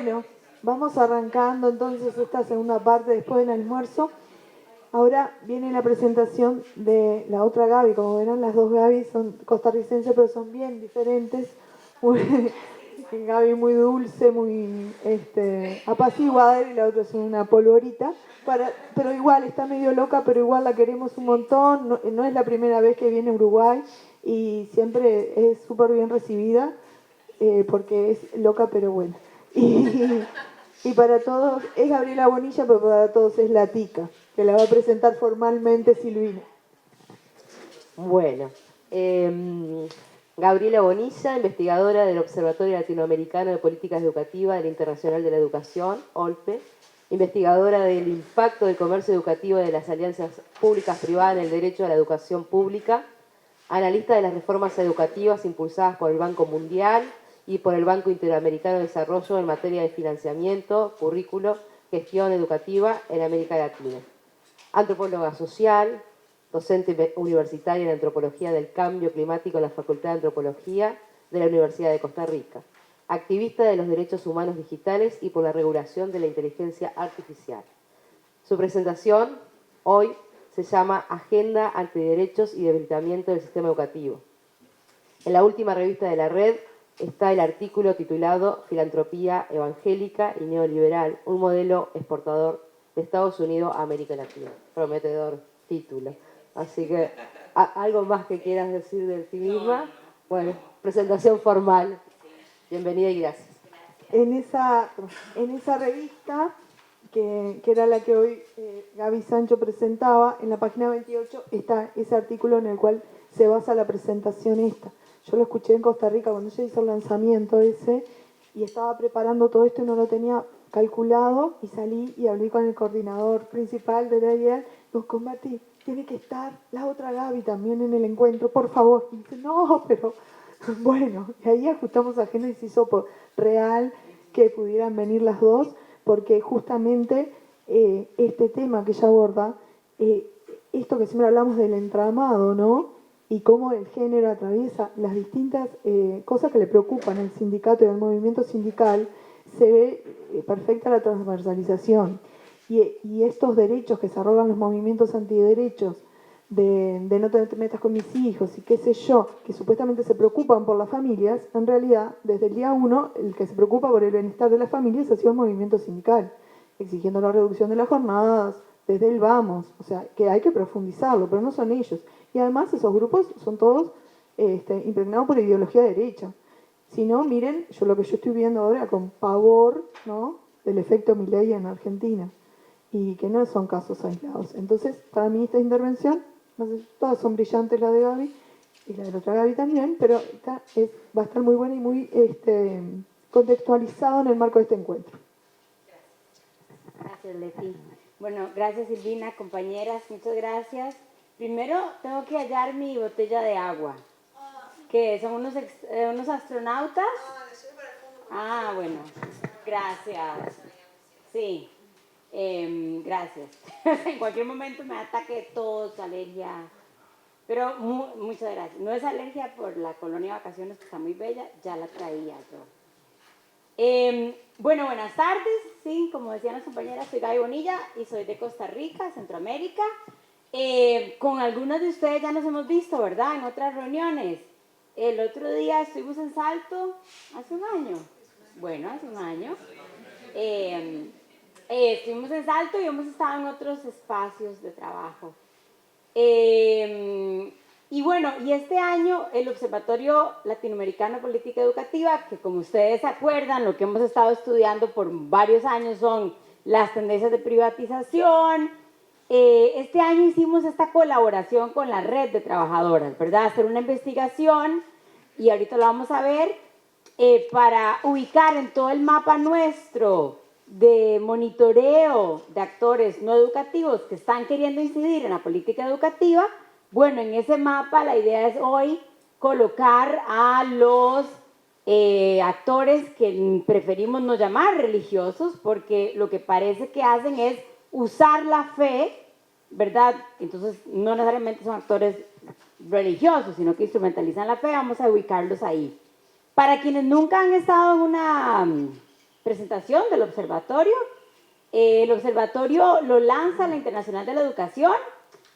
Bueno, vamos arrancando entonces esta segunda parte después del almuerzo. Ahora viene la presentación de la otra Gaby. Como verán, las dos Gaby son costarricenses, pero son bien diferentes. Gaby muy dulce, muy apaciguada, y la otra es una polvorita. Pero igual está medio loca, pero igual la queremos un montón. No es la primera vez que viene a Uruguay y siempre es súper bien recibida, porque es loca pero buena. Y para todos, es Gabriela Bonilla, pero para todos es la Tica, que la va a presentar formalmente Silvina. Bueno, Gabriela Bonilla, investigadora del Observatorio Latinoamericano de Políticas Educativas del Internacional de la Educación, OLPE, investigadora del impacto del comercio educativo de las alianzas públicas privadas en el derecho a la educación pública, analista de las reformas educativas impulsadas por el Banco Mundial y por el Banco Interamericano de Desarrollo en materia de financiamiento, currículo, gestión educativa en América Latina. Antropóloga social, docente universitaria en Antropología del Cambio Climático en la Facultad de Antropología de la Universidad de Costa Rica. Activista de los derechos humanos digitales y por la regulación de la inteligencia artificial. Su presentación hoy se llama Agenda Antiderechos y Debilitamiento del Sistema Educativo. En la última revista de la red está el artículo titulado Filantropía evangélica y neoliberal, un modelo exportador de Estados Unidos a América Latina. Prometedor título. Así que, ¿algo más que quieras decir de ti misma? Bueno, presentación formal. Bienvenida y gracias. En esa revista, que era la que hoy Gaby Sancho presentaba, en la página 28 está ese artículo en el cual se basa la presentación esta. Yo lo escuché en Costa Rica cuando ella hizo el lanzamiento ese, y estaba preparando todo esto y no lo tenía calculado, y salí y hablé con el coordinador principal de la IEL. Nos combatí, tiene que estar la otra Gaby también en el encuentro, por favor. Y dice, no, pero bueno, y ahí ajustamos agenda y se hizo real que pudieran venir las dos, porque justamente este tema que ella aborda, esto que siempre hablamos del entramado, ¿no? Y cómo el género atraviesa las distintas cosas que le preocupan al sindicato y al movimiento sindical, se ve perfecta la transversalización. Y estos derechos que se arrogan los movimientos antiderechos, de no te metas con mis hijos y qué sé yo, que supuestamente se preocupan por las familias, en realidad, desde el día 1, el que se preocupa por el bienestar de las familias ha sido el movimiento sindical, exigiendo la reducción de las jornadas, desde el vamos, o sea, que hay que profundizarlo, pero no son ellos. Y además esos grupos son todos impregnados por ideología derecha. Si no, miren, lo que yo estoy viendo ahora con pavor, ¿no?, del efecto Milei en Argentina, y que no son casos aislados. Entonces, para mí esta intervención, todas son brillantes, la de Gaby y la de la otra Gaby también, pero esta va a estar muy buena y muy contextualizada en el marco de este encuentro. Gracias, Leti. Bueno, gracias, Silvina, compañeras, muchas gracias. Primero tengo que hallar mi botella de agua. ¿Qué? ¿Son unos astronautas? Ah, bueno, gracias. Sí, gracias. En cualquier momento me ataque tos, alergia. Pero muchas gracias. No es alergia por la colonia de vacaciones, que está muy bella, ya la traía yo. Bueno, buenas tardes. Sí, como decían las compañeras, soy Gaby Bonilla y soy de Costa Rica, Centroamérica. Con algunos de ustedes ya nos hemos visto, ¿verdad? En otras reuniones. El otro día estuvimos en Salto, hace un año. Bueno, hace un año. Estuvimos en Salto y hemos estado en otros espacios de trabajo. Y bueno, y este año el Observatorio Latinoamericano de Política Educativa, que como ustedes se acuerdan, lo que hemos estado estudiando por varios años son las tendencias de privatización. Este año hicimos esta colaboración con la red de trabajadoras, ¿verdad? Hacer una investigación, y ahorita lo vamos a ver, para ubicar en todo el mapa nuestro de monitoreo de actores no educativos que están queriendo incidir en la política educativa. Bueno, en ese mapa la idea es hoy colocar a los actores que preferimos no llamar religiosos, porque lo que parece que hacen es usar la fe, ¿verdad? Entonces no necesariamente son actores religiosos, sino que instrumentalizan la fe. Vamos a ubicarlos ahí. Para quienes nunca han estado en una presentación del observatorio. El observatorio lo lanza la Internacional de la Educación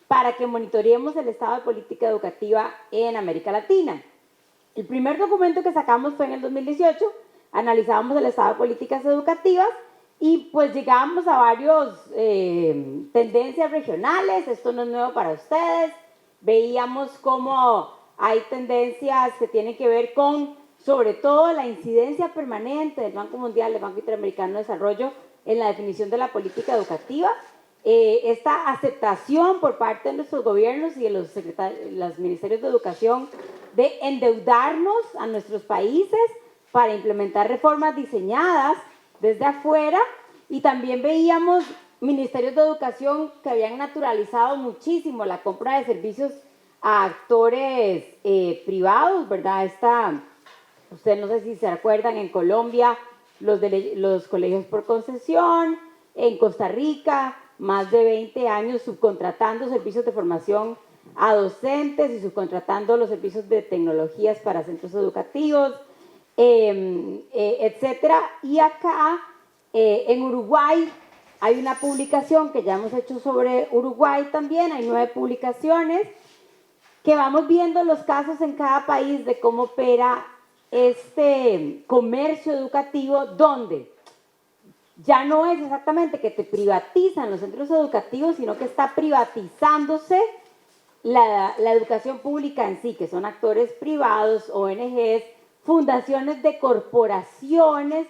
para que monitoreemos el estado de política educativa en América Latina. El primer documento que sacamos fue en el 2018, analizábamos el estado de políticas educativas y pues llegábamos a varias tendencias regionales. Esto no es nuevo para ustedes. Veíamos cómo hay tendencias que tienen que ver con, sobre todo, la incidencia permanente del Banco Mundial, del Banco Interamericano de Desarrollo en la definición de la política educativa. Esta aceptación por parte de nuestros gobiernos y de los ministerios de educación de endeudarnos a nuestros países para implementar reformas diseñadas desde afuera, y también veíamos ministerios de educación que habían naturalizado muchísimo la compra de servicios a actores privados, ¿verdad? Ustedes no sé si se acuerdan, en Colombia los colegios por concesión, en Costa Rica más de 20 años subcontratando servicios de formación a docentes y subcontratando los servicios de tecnologías para centros educativos, etcétera. Y acá en Uruguay hay una publicación que ya hemos hecho sobre Uruguay también, hay 9 publicaciones que vamos viendo los casos en cada país de cómo opera este comercio educativo, donde ya no es exactamente que te privatizan los centros educativos, sino que está privatizándose la educación pública en sí, que son actores privados, ONGs, fundaciones de corporaciones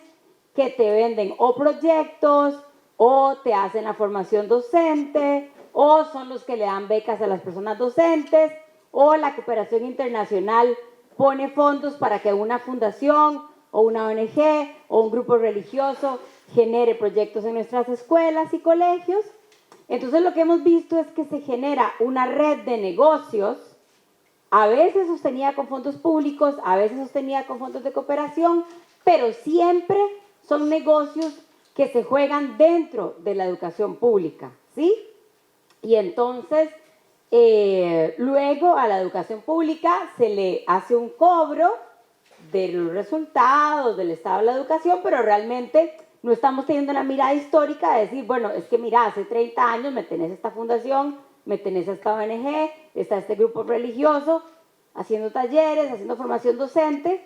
que te venden o proyectos, o te hacen la formación docente, o son los que le dan becas a las personas docentes, o la cooperación internacional pone fondos para que una fundación o una ONG o un grupo religioso genere proyectos en nuestras escuelas y colegios. Entonces lo que hemos visto es que se genera una red de negocios, a veces sostenida con fondos públicos, a veces sostenida con fondos de cooperación, pero siempre son negocios que se juegan dentro de la educación pública, ¿sí? Y entonces, luego a la educación pública se le hace un cobro de los resultados del estado de la educación, pero realmente no estamos teniendo una mirada histórica de decir, bueno, es que mira, hace 30 años me tenés esta fundación, me tenés esta ONG, está este grupo religioso, haciendo talleres, haciendo formación docente,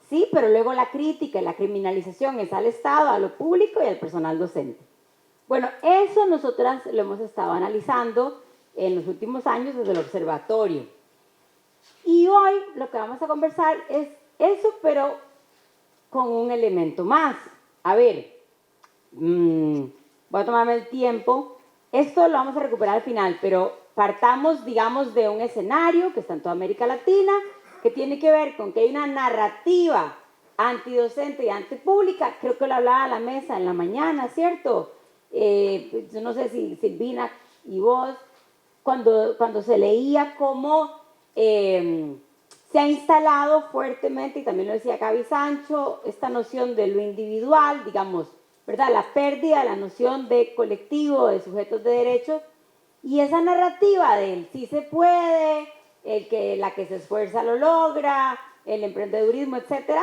sí, pero luego la crítica y la criminalización es al Estado, a lo público y al personal docente. Bueno, eso nosotras lo hemos estado analizando en los últimos años desde el observatorio. Y hoy lo que vamos a conversar es eso, pero con un elemento más. A ver, voy a tomarme el tiempo. Esto lo vamos a recuperar al final, pero partamos, digamos, de un escenario que está en toda América Latina, que tiene que ver con que hay una narrativa antidocente y antipública. Creo que lo hablaba a la mesa en la mañana, ¿cierto? Yo no sé si Silvina y vos, cuando se leía cómo se ha instalado fuertemente, y también lo decía Gaby Sancho, esta noción de lo individual, digamos, ¿verdad? La pérdida de la noción de colectivo, de sujetos de derechos, y esa narrativa del sí se puede, la que se esfuerza lo logra, el emprendedurismo, etcétera,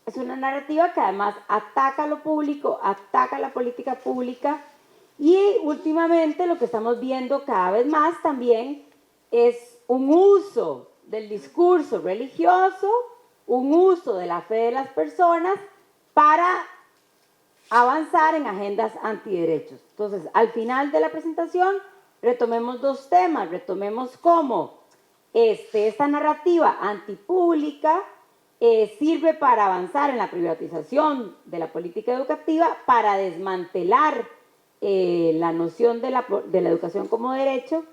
es una narrativa que además ataca lo público, ataca la política pública, y últimamente lo que estamos viendo cada vez más también es un uso del discurso religioso, un uso de la fe de las personas para avanzar en agendas antiderechos. Entonces, al final de la presentación, retomemos 2 temas, retomemos cómo esta narrativa antipública sirve para avanzar en la privatización de la política educativa, para desmantelar la noción de la educación como derecho,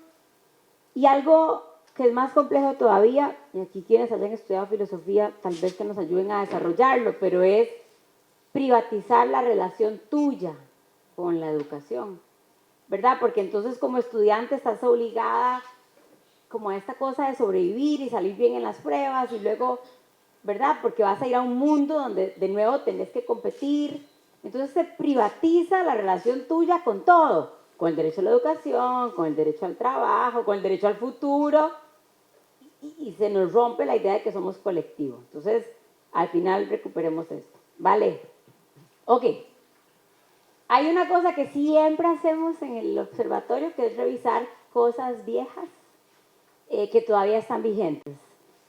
y algo que es más complejo todavía, y aquí quienes hayan estudiado filosofía tal vez que nos ayuden a desarrollarlo, pero es privatizar la relación tuya con la educación, ¿verdad? Porque entonces como estudiante estás obligada como a esta cosa de sobrevivir y salir bien en las pruebas, y luego, ¿verdad? Porque vas a ir a un mundo donde de nuevo tenés que competir. Entonces se privatiza la relación tuya con todo, con el derecho a la educación, con el derecho al trabajo, con el derecho al futuro, y se nos rompe la idea de que somos colectivos. Entonces, al final recuperemos esto. ¿Vale? Ok, hay una cosa que siempre hacemos en el observatorio, que es revisar cosas viejas que todavía están vigentes.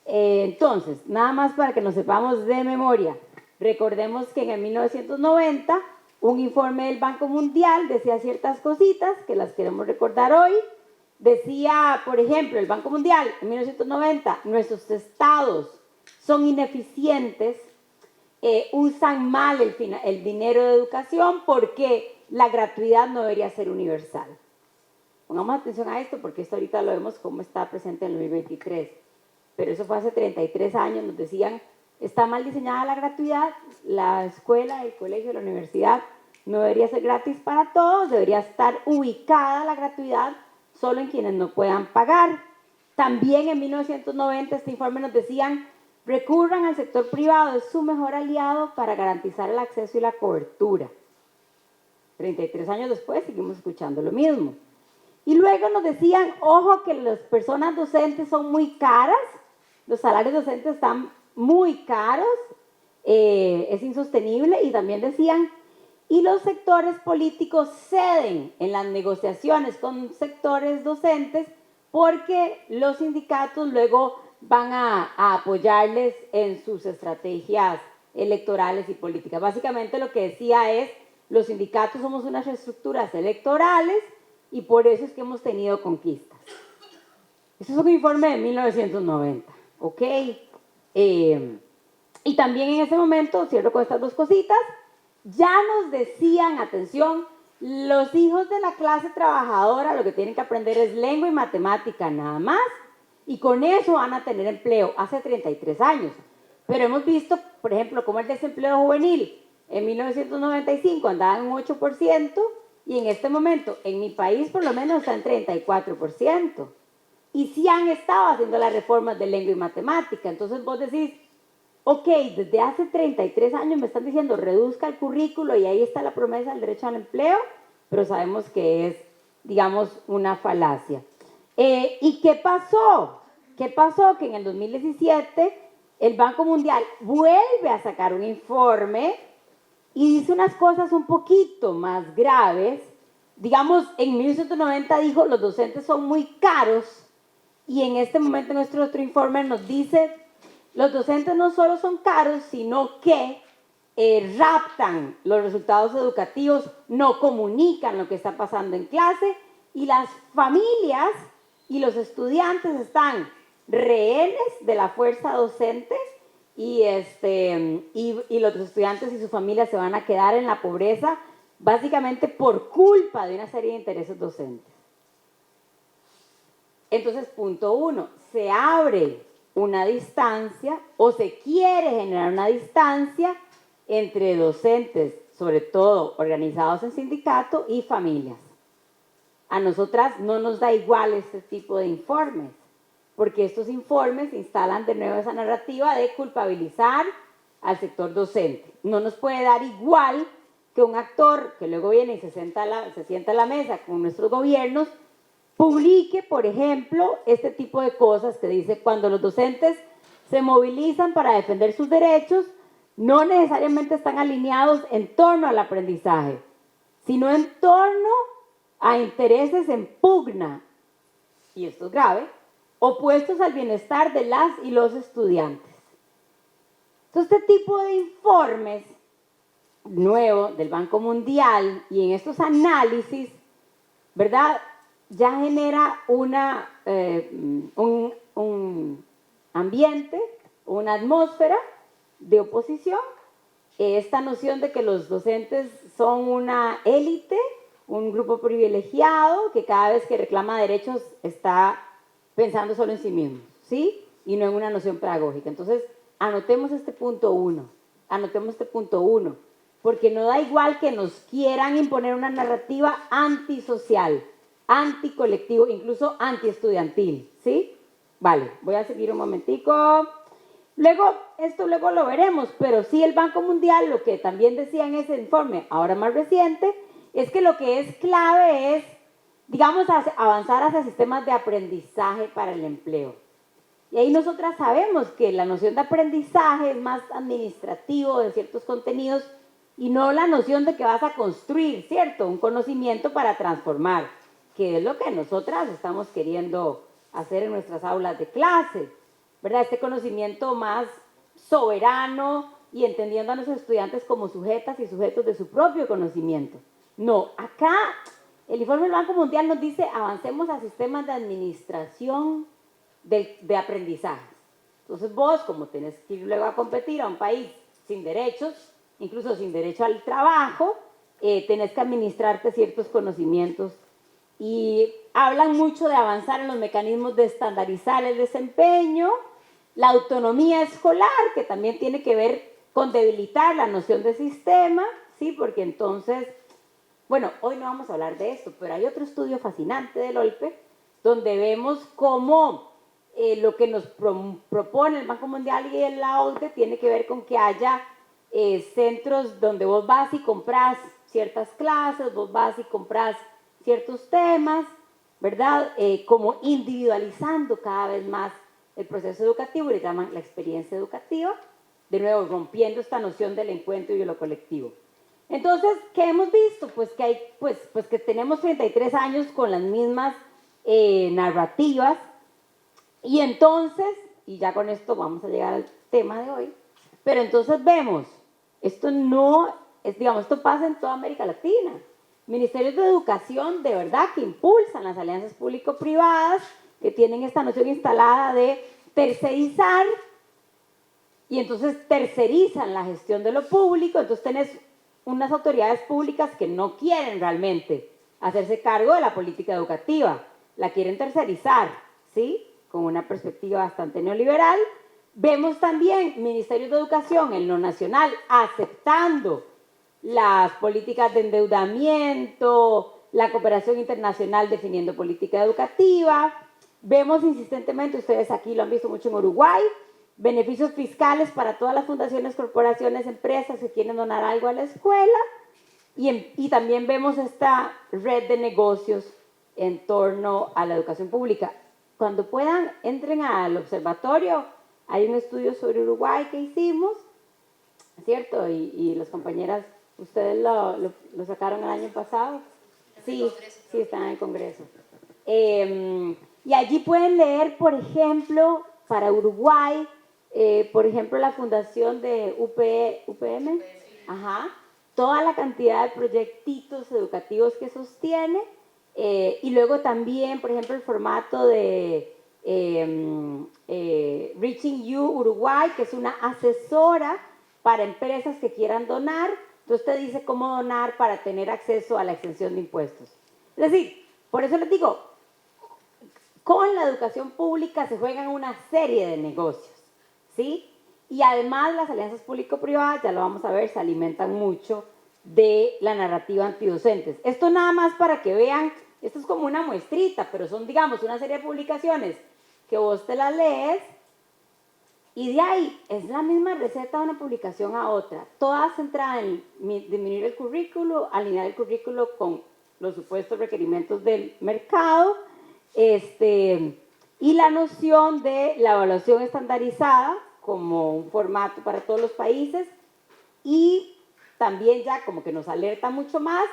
Entonces, nada más para que nos sepamos de memoria, recordemos que en el 1990 un informe del Banco Mundial decía ciertas cositas que las queremos recordar hoy. Decía, por ejemplo, el Banco Mundial en 1990, nuestros estados son ineficientes, usan mal el dinero de educación porque la gratuidad no debería ser universal. Pongamos atención a esto porque esto ahorita lo vemos cómo está presente en el 2023. Pero eso fue hace 33 años, nos decían, está mal diseñada la gratuidad, la escuela, el colegio, la universidad no debería ser gratis para todos, debería estar ubicada la gratuidad solo en quienes no puedan pagar. También en 1990 este informe nos decían, recurran al sector privado, es su mejor aliado para garantizar el acceso y la cobertura. 33 años después seguimos escuchando lo mismo. Y luego nos decían, ojo que las personas docentes son muy caras, los salarios docentes están muy caros, es insostenible, y también decían, y los sectores políticos ceden en las negociaciones con sectores docentes porque los sindicatos luego van a apoyarles en sus estrategias electorales y políticas. Básicamente lo que decía es, los sindicatos somos unas estructuras electorales y por eso es que hemos tenido conquistas. Este es un informe de 1990, ¿ok? Y también en ese momento, cierro con estas dos cositas, ya nos decían, atención, los hijos de la clase trabajadora lo que tienen que aprender es lengua y matemática nada más, y con eso van a tener empleo, hace 33 años. Pero hemos visto, por ejemplo, cómo el desempleo juvenil en 1995 andaba en un 8%, y en este momento, en mi país por lo menos está en 34%. Y sí han estado haciendo las reformas de lengua y matemática. Entonces vos decís, ok, desde hace 33 años me están diciendo reduzca el currículo y ahí está la promesa del derecho al empleo, pero sabemos que es, digamos, una falacia. ¿Y qué pasó? ¿Qué pasó? Que en el 2017 el Banco Mundial vuelve a sacar un informe y dice unas cosas un poquito más graves. Digamos, en 1990 dijo los docentes son muy caros, y en este momento nuestro otro informe nos dice los docentes no solo son caros, sino que raptan los resultados educativos, no comunican lo que está pasando en clase, y las familias y los estudiantes están rehenes de la fuerza docente, y los estudiantes y sus familias se van a quedar en la pobreza básicamente por culpa de una serie de intereses docentes. Entonces, punto 1, se abre una distancia o se quiere generar una distancia entre docentes, sobre todo organizados en sindicato, y familias. A nosotras no nos da igual este tipo de informes, porque estos informes instalan de nuevo esa narrativa de culpabilizar al sector docente. No nos puede dar igual que un actor que luego viene y se sienta a la mesa con nuestros gobiernos, publique, por ejemplo, este tipo de cosas que dice, cuando los docentes se movilizan para defender sus derechos, no necesariamente están alineados en torno al aprendizaje, sino en torno a intereses en pugna, y esto es grave, opuestos al bienestar de las y los estudiantes. Entonces, este tipo de informes nuevo del Banco Mundial y en estos análisis, ¿verdad?, ya genera un ambiente, una atmósfera de oposición, esta noción de que los docentes son una élite, un grupo privilegiado que cada vez que reclama derechos está pensando solo en sí mismo, ¿sí? Y no en una noción pedagógica. Entonces, anotemos este punto 1, porque no da igual que nos quieran imponer una narrativa antisocial, anticolectivo, incluso antiestudiantil, ¿sí? Vale, voy a seguir un momentico. Esto luego lo veremos, pero sí el Banco Mundial, lo que también decía en ese informe, ahora más reciente, es que lo que es clave es, digamos, avanzar hacia sistemas de aprendizaje para el empleo. Y ahí nosotras sabemos que la noción de aprendizaje es más administrativo de ciertos contenidos, y no la noción de que vas a construir, ¿cierto? Un conocimiento para transformar, que es lo que nosotras estamos queriendo hacer en nuestras aulas de clase, ¿verdad? Este conocimiento más soberano y entendiendo a nuestros estudiantes como sujetas y sujetos de su propio conocimiento. No, acá el informe del Banco Mundial nos dice avancemos a sistemas de administración de aprendizaje. Entonces vos, como tenés que ir luego a competir a un país sin derechos, incluso sin derecho al trabajo, tenés que administrarte ciertos conocimientos. Y hablan mucho de avanzar en los mecanismos de estandarizar el desempeño, la autonomía escolar, que también tiene que ver con debilitar la noción de sistema, ¿sí? Porque entonces, bueno, hoy no vamos a hablar de esto, pero hay otro estudio fascinante del OLPE, donde vemos cómo lo que nos propone el Banco Mundial y la OCDE tiene que ver con que haya centros donde vos vas y compras ciertas clases, vos vas y compras ciertos temas, ¿verdad? Como individualizando cada vez más el proceso educativo, le llaman la experiencia educativa, de nuevo rompiendo esta noción del encuentro y de lo colectivo. Entonces, ¿qué hemos visto? Pues que, que tenemos 33 años con las mismas narrativas, y entonces, y ya con esto vamos a llegar al tema de hoy, pero entonces vemos, esto no es, digamos, esto pasa en toda América Latina. Ministerios de Educación de verdad que impulsan las alianzas público-privadas, que tienen esta noción instalada de tercerizar, y entonces tercerizan la gestión de lo público, entonces tenés unas autoridades públicas que no quieren realmente hacerse cargo de la política educativa, la quieren tercerizar, ¿sí? Con una perspectiva bastante neoliberal. Vemos también ministerios de educación en lo nacional aceptando las políticas de endeudamiento, la cooperación internacional definiendo política educativa. Vemos insistentemente, ustedes aquí lo han visto mucho en Uruguay, beneficios fiscales para todas las fundaciones, corporaciones, empresas que quieren donar algo a la escuela. Y también vemos esta red de negocios en torno a la educación pública. Cuando puedan, entren al observatorio. Hay un estudio sobre Uruguay que hicimos, ¿cierto? Y las compañeras, ustedes lo sacaron el año pasado. Sí, sí, están en el Congreso. Y allí pueden leer, por ejemplo, para Uruguay, por ejemplo, la fundación de UPM, ajá, toda la cantidad de proyectitos educativos que sostiene, y luego también, por ejemplo, el formato de Reaching You Uruguay, que es una asesora para empresas que quieran donar. Entonces te dice cómo donar para tener acceso a la exención de impuestos. Es decir, por eso les digo, con la educación pública se juegan una serie de negocios, ¿sí? Y además las alianzas público-privadas, ya lo vamos a ver, se alimentan mucho de la narrativa antidocentes. Esto nada más para que vean, esto es como una muestrita, pero son, digamos, una serie de publicaciones que vos te las lees y de ahí es la misma receta de una publicación a otra, toda centrada en disminuir el currículo, alinear el currículo con los supuestos requerimientos del mercado, y la noción de la evaluación estandarizada como un formato para todos los países, y también ya como que nos alerta mucho más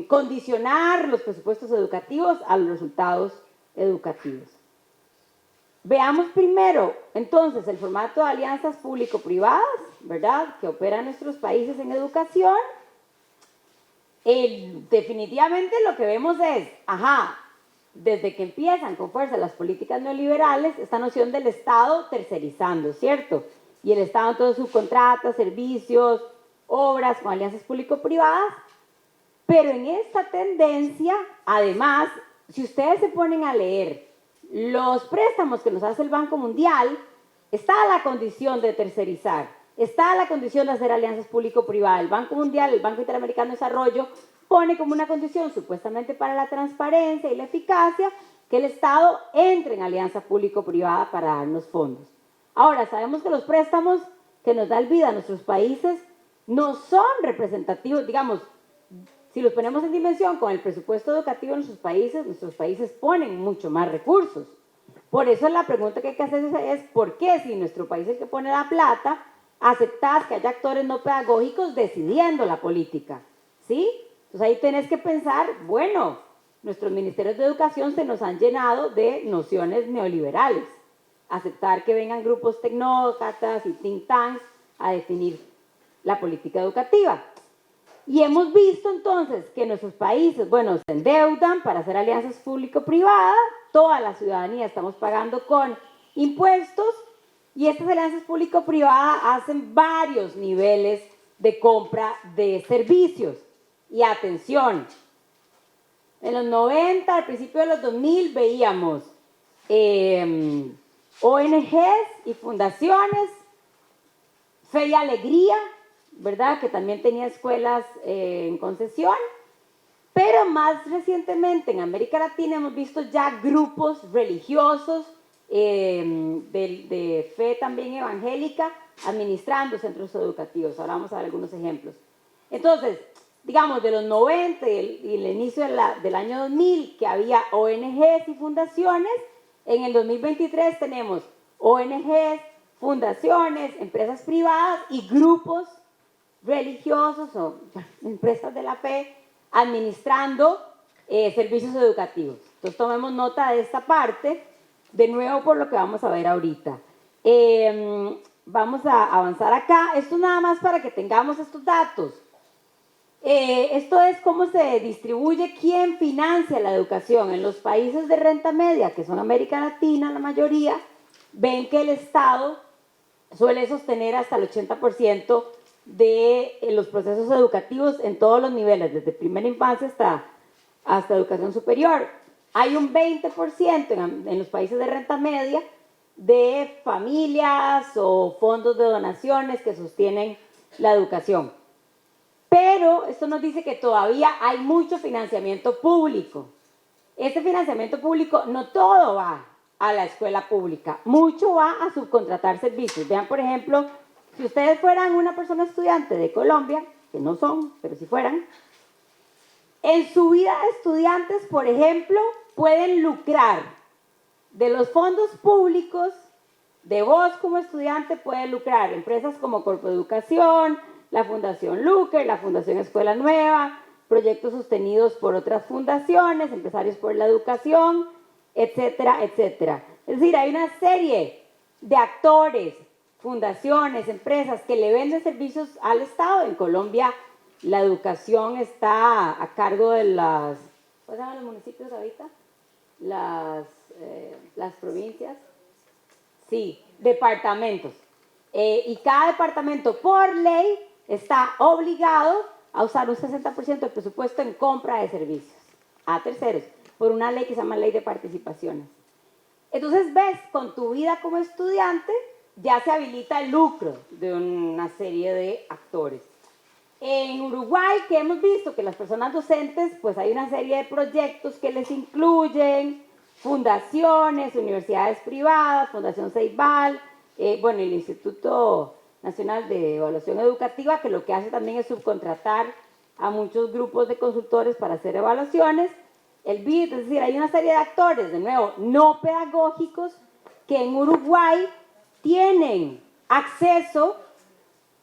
condicionar los presupuestos educativos a los resultados educativos. Veamos primero, entonces, el formato de alianzas público-privadas, ¿verdad?, que operan nuestros países en educación. Definitivamente lo que vemos es, desde que empiezan con fuerza las políticas neoliberales, esta noción del Estado tercerizando, ¿cierto? Y el Estado en todos sus contratos, servicios, obras con alianzas público-privadas. Pero en esta tendencia, además, si ustedes se ponen a leer los préstamos que nos hace el Banco Mundial, está la condición de tercerizar, está la condición de hacer alianzas público-privadas. El Banco Mundial, el Banco Interamericano de Desarrollo, pone como una condición supuestamente para la transparencia y la eficacia que el Estado entre en alianza público-privada para darnos fondos. Ahora, sabemos que los préstamos que nos da el BID a nuestros países no son representativos, digamos, si los ponemos en dimensión con el presupuesto educativo de nuestros países ponen mucho más recursos. Por eso la pregunta que hay que hacer es ¿por qué si nuestro país es el que pone la plata aceptás que haya actores no pedagógicos decidiendo la política, ¿sí? Entonces ahí tenés que pensar, bueno, nuestros ministerios de educación se nos han llenado de nociones neoliberales. Aceptar que vengan grupos tecnócratas y think tanks a definir la política educativa. Y hemos visto entonces que nuestros países, bueno, se endeudan para hacer alianzas público-privadas, toda la ciudadanía estamos pagando con impuestos y estas alianzas público-privadas hacen varios niveles de compra de servicios. Y atención, en los 90, al principio de los 2000 veíamos ONGs y fundaciones, Fe y Alegría, ¿verdad? Que también tenía escuelas en concesión, pero más recientemente en América Latina hemos visto ya grupos religiosos de fe también evangélica administrando centros educativos. Ahora vamos a ver algunos ejemplos. Entonces, digamos, de los 90 y el inicio del año 2000, que había ONGs y fundaciones, en el 2023 tenemos ONGs, fundaciones, empresas privadas y grupos religiosos o empresas de la fe administrando servicios educativos. Entonces tomemos nota de esta parte, de nuevo por lo que vamos a ver ahorita. Vamos a avanzar acá. Esto nada más para que tengamos estos datos. Esto es cómo se distribuye, quién financia la educación. En los países de renta media, que son América Latina la mayoría, ven que el Estado suele sostener hasta el 80% de los procesos educativos en todos los niveles, desde primera infancia hasta educación superior. Hay un 20% en los países de renta media de familias o fondos de donaciones que sostienen la educación. Pero esto nos dice que todavía hay mucho financiamiento público. Este financiamiento público no todo va a la escuela pública, mucho va a subcontratar servicios. Vean, por ejemplo, si ustedes fueran una persona estudiante de Colombia, que no son, pero si fueran, en su vida de estudiantes, por ejemplo, pueden lucrar de los fondos públicos, de vos como estudiante pueden lucrar empresas como Corpoeducación, la Fundación Luker, la Fundación Escuela Nueva, proyectos sostenidos por otras fundaciones, Empresarios por la Educación, etcétera, etcétera. Es decir, hay una serie de actores, fundaciones, empresas que le venden servicios al Estado. En Colombia la educación está a cargo de las, ¿cómo se llaman los municipios ahorita? Las provincias. Sí, departamentos. Y cada departamento por ley está obligado a usar un 60% del presupuesto en compra de servicios a terceros, por una ley que se llama Ley de Participaciones. Entonces ves, con tu vida como estudiante, ya se habilita el lucro de una serie de actores. En Uruguay, que hemos visto que las personas docentes, pues hay una serie de proyectos que les incluyen fundaciones, universidades privadas, Fundación Ceibal, bueno, el Instituto Nacional de Evaluación Educativa, que lo que hace también es subcontratar a muchos grupos de consultores para hacer evaluaciones. El BID, es decir, hay una serie de actores, de nuevo, no pedagógicos, que en Uruguay tienen acceso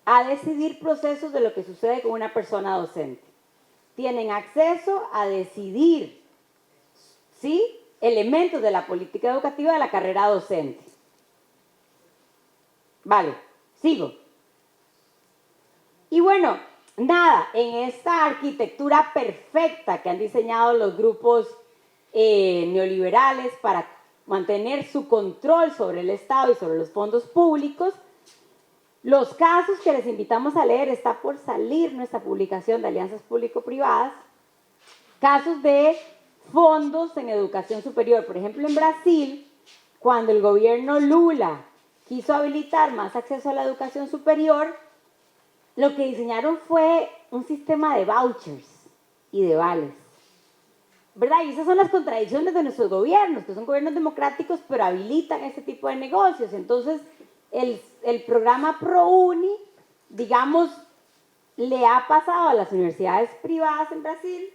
a decidir procesos de lo que sucede con una persona docente. Tienen acceso a decidir, ¿sí?, elementos de la política educativa de la carrera docente. Vale, sigo. Y bueno, nada, en esta arquitectura perfecta que han diseñado los grupos neoliberales para mantener su control sobre el Estado y sobre los fondos públicos, los casos que les invitamos a leer, está por salir nuestra publicación de alianzas público-privadas, casos de fondos en educación superior. Por ejemplo, en Brasil, cuando el gobierno Lula quiso habilitar más acceso a la educación superior, lo que diseñaron fue un sistema de vouchers y de vales, ¿verdad? Y esas son las contradicciones de nuestros gobiernos, que son gobiernos democráticos, pero habilitan este tipo de negocios. Entonces, el programa ProUni, digamos, le ha pasado a las universidades privadas en Brasil,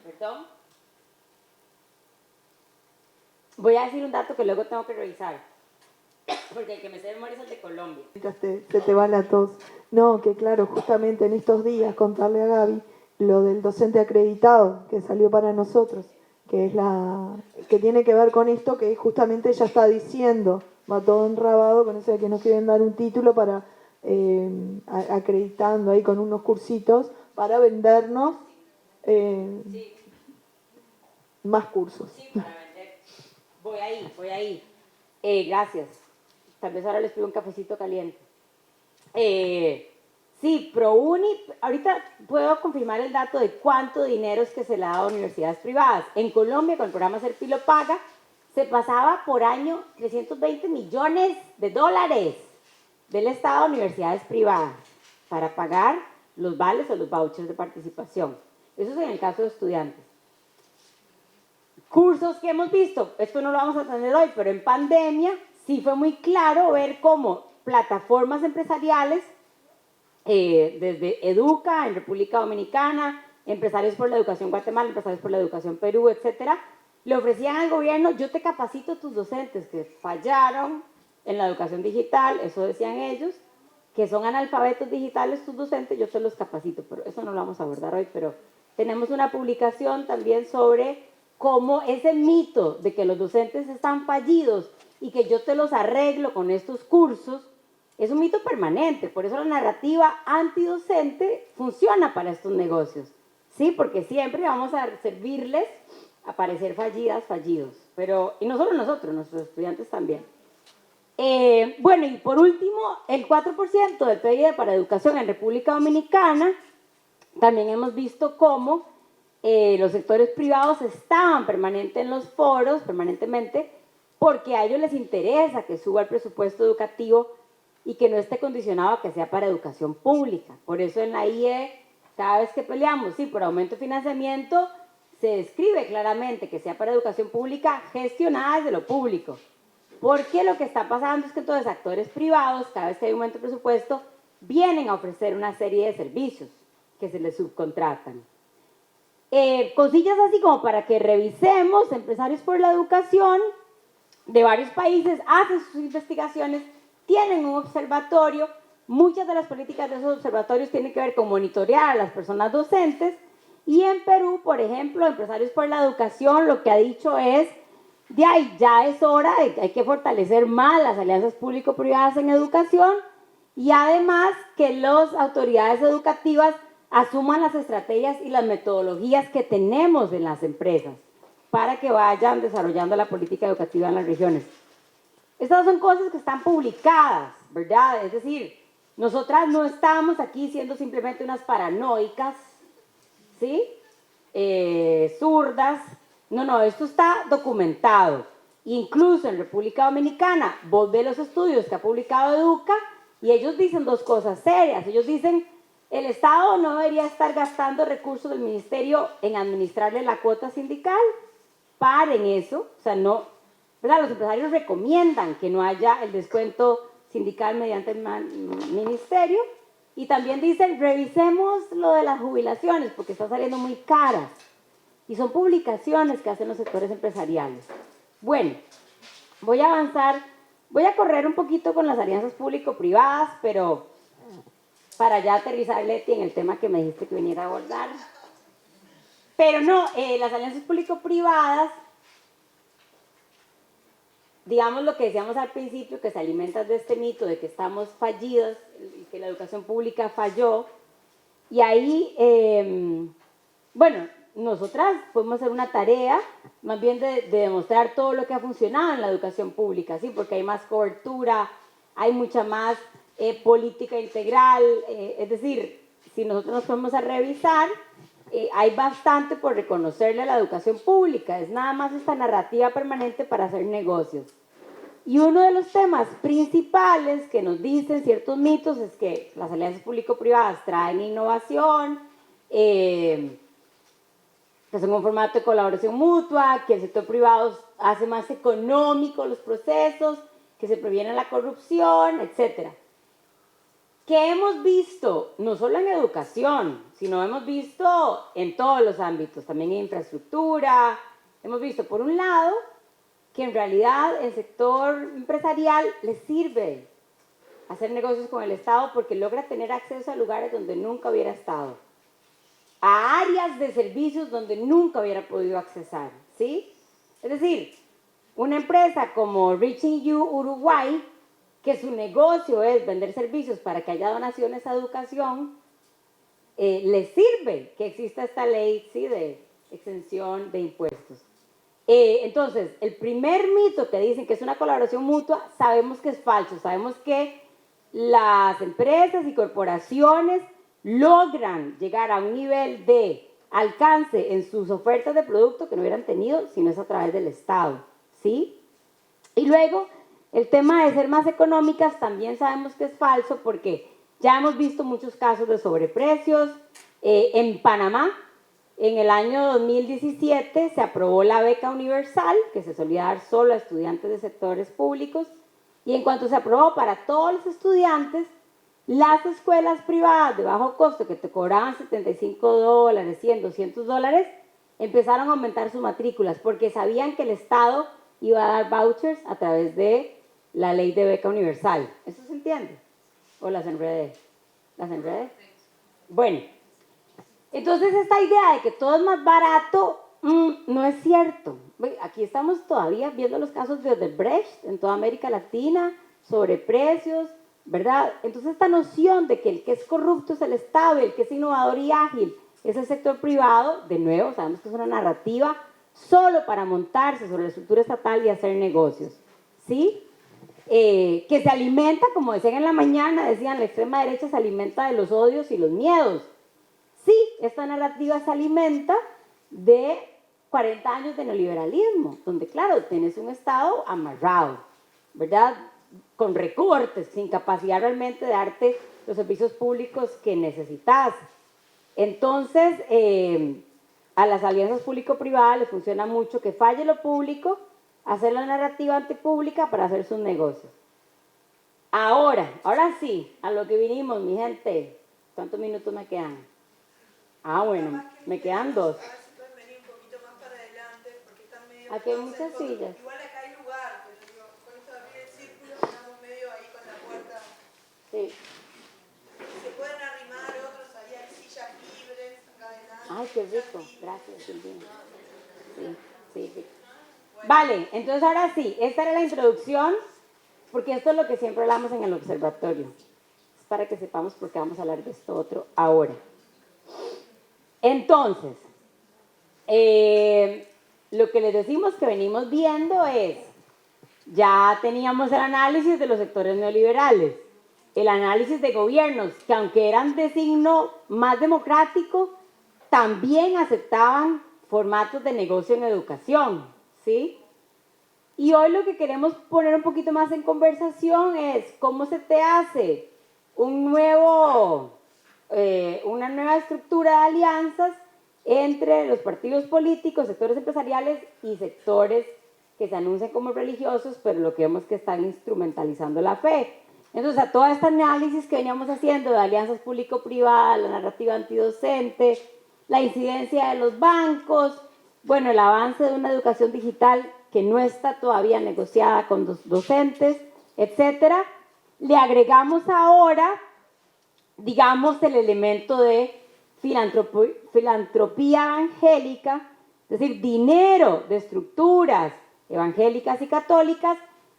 perdón, voy a decir un dato que luego tengo que revisar. Porque el que me sé de memoria es el de Colombia. Mientras se te va la tos. No, que claro, justamente en estos días contarle a Gaby lo del docente acreditado que salió para nosotros, que es que tiene que ver con esto que justamente ella está diciendo, va todo enrabado con eso de que nos quieren dar un título para acreditando ahí con unos cursitos para vendernos más cursos. Sí, para vender. Voy ahí. Gracias. Tal vez ahora les pido un cafecito caliente. Sí, ProUni, ahorita puedo confirmar el dato de cuánto dinero es que se le ha dado a universidades privadas. En Colombia, con el programa Serpi lo Paga, se pasaba por año 320 millones de dólares del Estado a universidades privadas para pagar los vales o los vouchers de participación. Eso es en el caso de estudiantes. Cursos que hemos visto, esto no lo vamos a tener hoy, pero en pandemia sí fue muy claro ver cómo plataformas empresariales, desde Educa en República Dominicana, Empresarios por la Educación Guatemala, Empresarios por la Educación Perú, etcétera, le ofrecían al gobierno: yo te capacito a tus docentes que fallaron en la educación digital, eso decían ellos, que son analfabetos digitales tus docentes, yo te los capacito, pero eso no lo vamos a abordar hoy, pero tenemos una publicación también sobre cómo ese mito de que los docentes están fallidos y que yo te los arreglo con estos cursos es un mito permanente. Por eso la narrativa antidocente funciona para estos negocios, ¿sí? Porque siempre vamos a servirles a parecer fallidas, fallidos, pero, y no solo nosotros, nuestros estudiantes también. Bueno, y por último, el 4% del PIB para educación en República Dominicana, también hemos visto cómo los sectores privados estaban permanentemente en los foros, porque a ellos les interesa que suba el presupuesto educativo y que no esté condicionado a que sea para educación pública. Por eso en la IE, cada vez que peleamos, sí, por aumento de financiamiento, se describe claramente que sea para educación pública gestionada desde lo público. Porque lo que está pasando es que entonces actores privados, cada vez que hay aumento de presupuesto, vienen a ofrecer una serie de servicios que se les subcontratan. Cosillas así como para que revisemos. Empresarios por la Educación de varios países hacen sus investigaciones, tienen un observatorio. Muchas de las políticas de esos observatorios tienen que ver con monitorear a las personas docentes. Y en Perú, por ejemplo, Empresarios por la Educación lo que ha dicho es: de ahí ya es hora, hay que fortalecer más las alianzas público-privadas en educación, y además que las autoridades educativas asuman las estrategias y las metodologías que tenemos en las empresas para que vayan desarrollando la política educativa en las regiones. Estas son cosas que están publicadas, ¿verdad? Es decir, nosotras no estamos aquí siendo simplemente unas paranoicas, ¿sí? Zurdas. No, esto está documentado. Incluso en República Dominicana, vos ves los estudios que ha publicado Educa y ellos dicen dos cosas serias. Ellos dicen: el Estado no debería estar gastando recursos del ministerio en administrarle la cuota sindical. Paren eso. O sea, no, ¿verdad? Los empresarios recomiendan que no haya el descuento sindical mediante el ministerio. Y también dicen: revisemos lo de las jubilaciones porque están saliendo muy caras. Y son publicaciones que hacen los sectores empresariales. Bueno, voy a avanzar, voy a correr un poquito con las alianzas público-privadas, pero para ya aterrizar, Leti, en el tema que me dijiste que viniera a abordar. Pero no, las alianzas público-privadas, digamos lo que decíamos al principio, que se alimentan de este mito de que estamos fallidos y que la educación pública falló. Y ahí, bueno, nosotras podemos hacer una tarea más bien de demostrar todo lo que ha funcionado en la educación pública, ¿sí? Porque hay más cobertura, hay mucha más política integral, es decir, si nosotros nos ponemos a revisar, hay bastante por reconocerle a la educación pública, es nada más esta narrativa permanente para hacer negocios. Y uno de los temas principales que nos dicen ciertos mitos es que las alianzas público-privadas traen innovación, que son un formato de colaboración mutua, que el sector privado hace más económicos los procesos, que se previene la corrupción, etc. ¿Qué hemos visto? No solo en educación, sino hemos visto en todos los ámbitos, también en infraestructura. Hemos visto, por un lado, que en realidad el sector empresarial le sirve hacer negocios con el Estado porque logra tener acceso a lugares donde nunca hubiera estado, a áreas de servicios donde nunca hubiera podido accesar, ¿sí? Es decir, una empresa como Reaching You Uruguay, que su negocio es vender servicios para que haya donaciones a educación, le sirve que exista esta ley, ¿sí?, de exención de impuestos. Entonces, el primer mito que dicen que es una colaboración mutua, sabemos que es falso, sabemos que las empresas y corporaciones logran llegar a un nivel de alcance en sus ofertas de producto que no hubieran tenido si no es a través del Estado, ¿sí? Y luego, el tema de ser más económicas también sabemos que es falso porque ya hemos visto muchos casos de sobreprecios. En Panamá, en el año 2017, se aprobó la beca universal, que se solía dar solo a estudiantes de sectores públicos, y en cuanto se aprobó para todos los estudiantes, las escuelas privadas de bajo costo que te cobraban $75, $100, $200, empezaron a aumentar sus matrículas porque sabían que el Estado iba a dar vouchers a través de la ley de beca universal. ¿Eso se entiende? ¿O las enredé? ¿Las enredé? Bueno, entonces esta idea de que todo es más barato no es cierto. Aquí estamos todavía viendo los casos de Odebrecht en toda América Latina, sobreprecios, ¿verdad? Entonces esta noción de que el que es corrupto es el Estado y el que es innovador y ágil es el sector privado, de nuevo, sabemos que es una narrativa solo para montarse sobre la estructura estatal y hacer negocios, ¿sí? Que se alimenta, como decían en la mañana, decían la extrema derecha se alimenta de los odios y los miedos. Sí, esta narrativa se alimenta de 40 años de neoliberalismo, donde claro, tienes un Estado amarrado, ¿verdad?, con recortes, sin capacidad realmente de darte los servicios públicos que necesitas. Entonces, a las alianzas público-privadas les funciona mucho que falle lo público, hacer la narrativa antipública para hacer sus negocios. Ahora sí, a lo que vinimos, mi gente. ¿Cuántos minutos me quedan? Bueno, me quedan 2. Aquí hay muchas sillas. Igual acá hay lugar, pero digo, con esto de abrir el círculo estamos medio ahí con la puerta. Sí. Se pueden arrimar otros, ahí hay sillas libres, acá adelante. Ay, qué rico. Gracias, Silvina. Sí. Vale, entonces ahora sí, esta era la introducción, porque esto es lo que siempre hablamos en el observatorio. Es para que sepamos por qué vamos a hablar de esto otro ahora. Entonces, lo que les decimos que venimos viendo es, ya teníamos el análisis de los sectores neoliberales, el análisis de gobiernos que aunque eran de signo más democrático, también aceptaban formatos de negocio en educación, ¿sí? Y hoy lo que queremos poner un poquito más en conversación es cómo se te hace una nueva estructura de alianzas entre los partidos políticos, sectores empresariales y sectores que se anuncian como religiosos, pero lo que vemos es que están instrumentalizando la fe. Entonces, a todo este análisis que veníamos haciendo de alianzas público-privadas, la narrativa antidocente, la incidencia de los bancos, bueno, el avance de una educación digital que no está todavía negociada con los docentes, etcétera, le agregamos ahora, digamos, el elemento de filantropía evangélica, es decir, dinero de estructuras evangélicas y católicas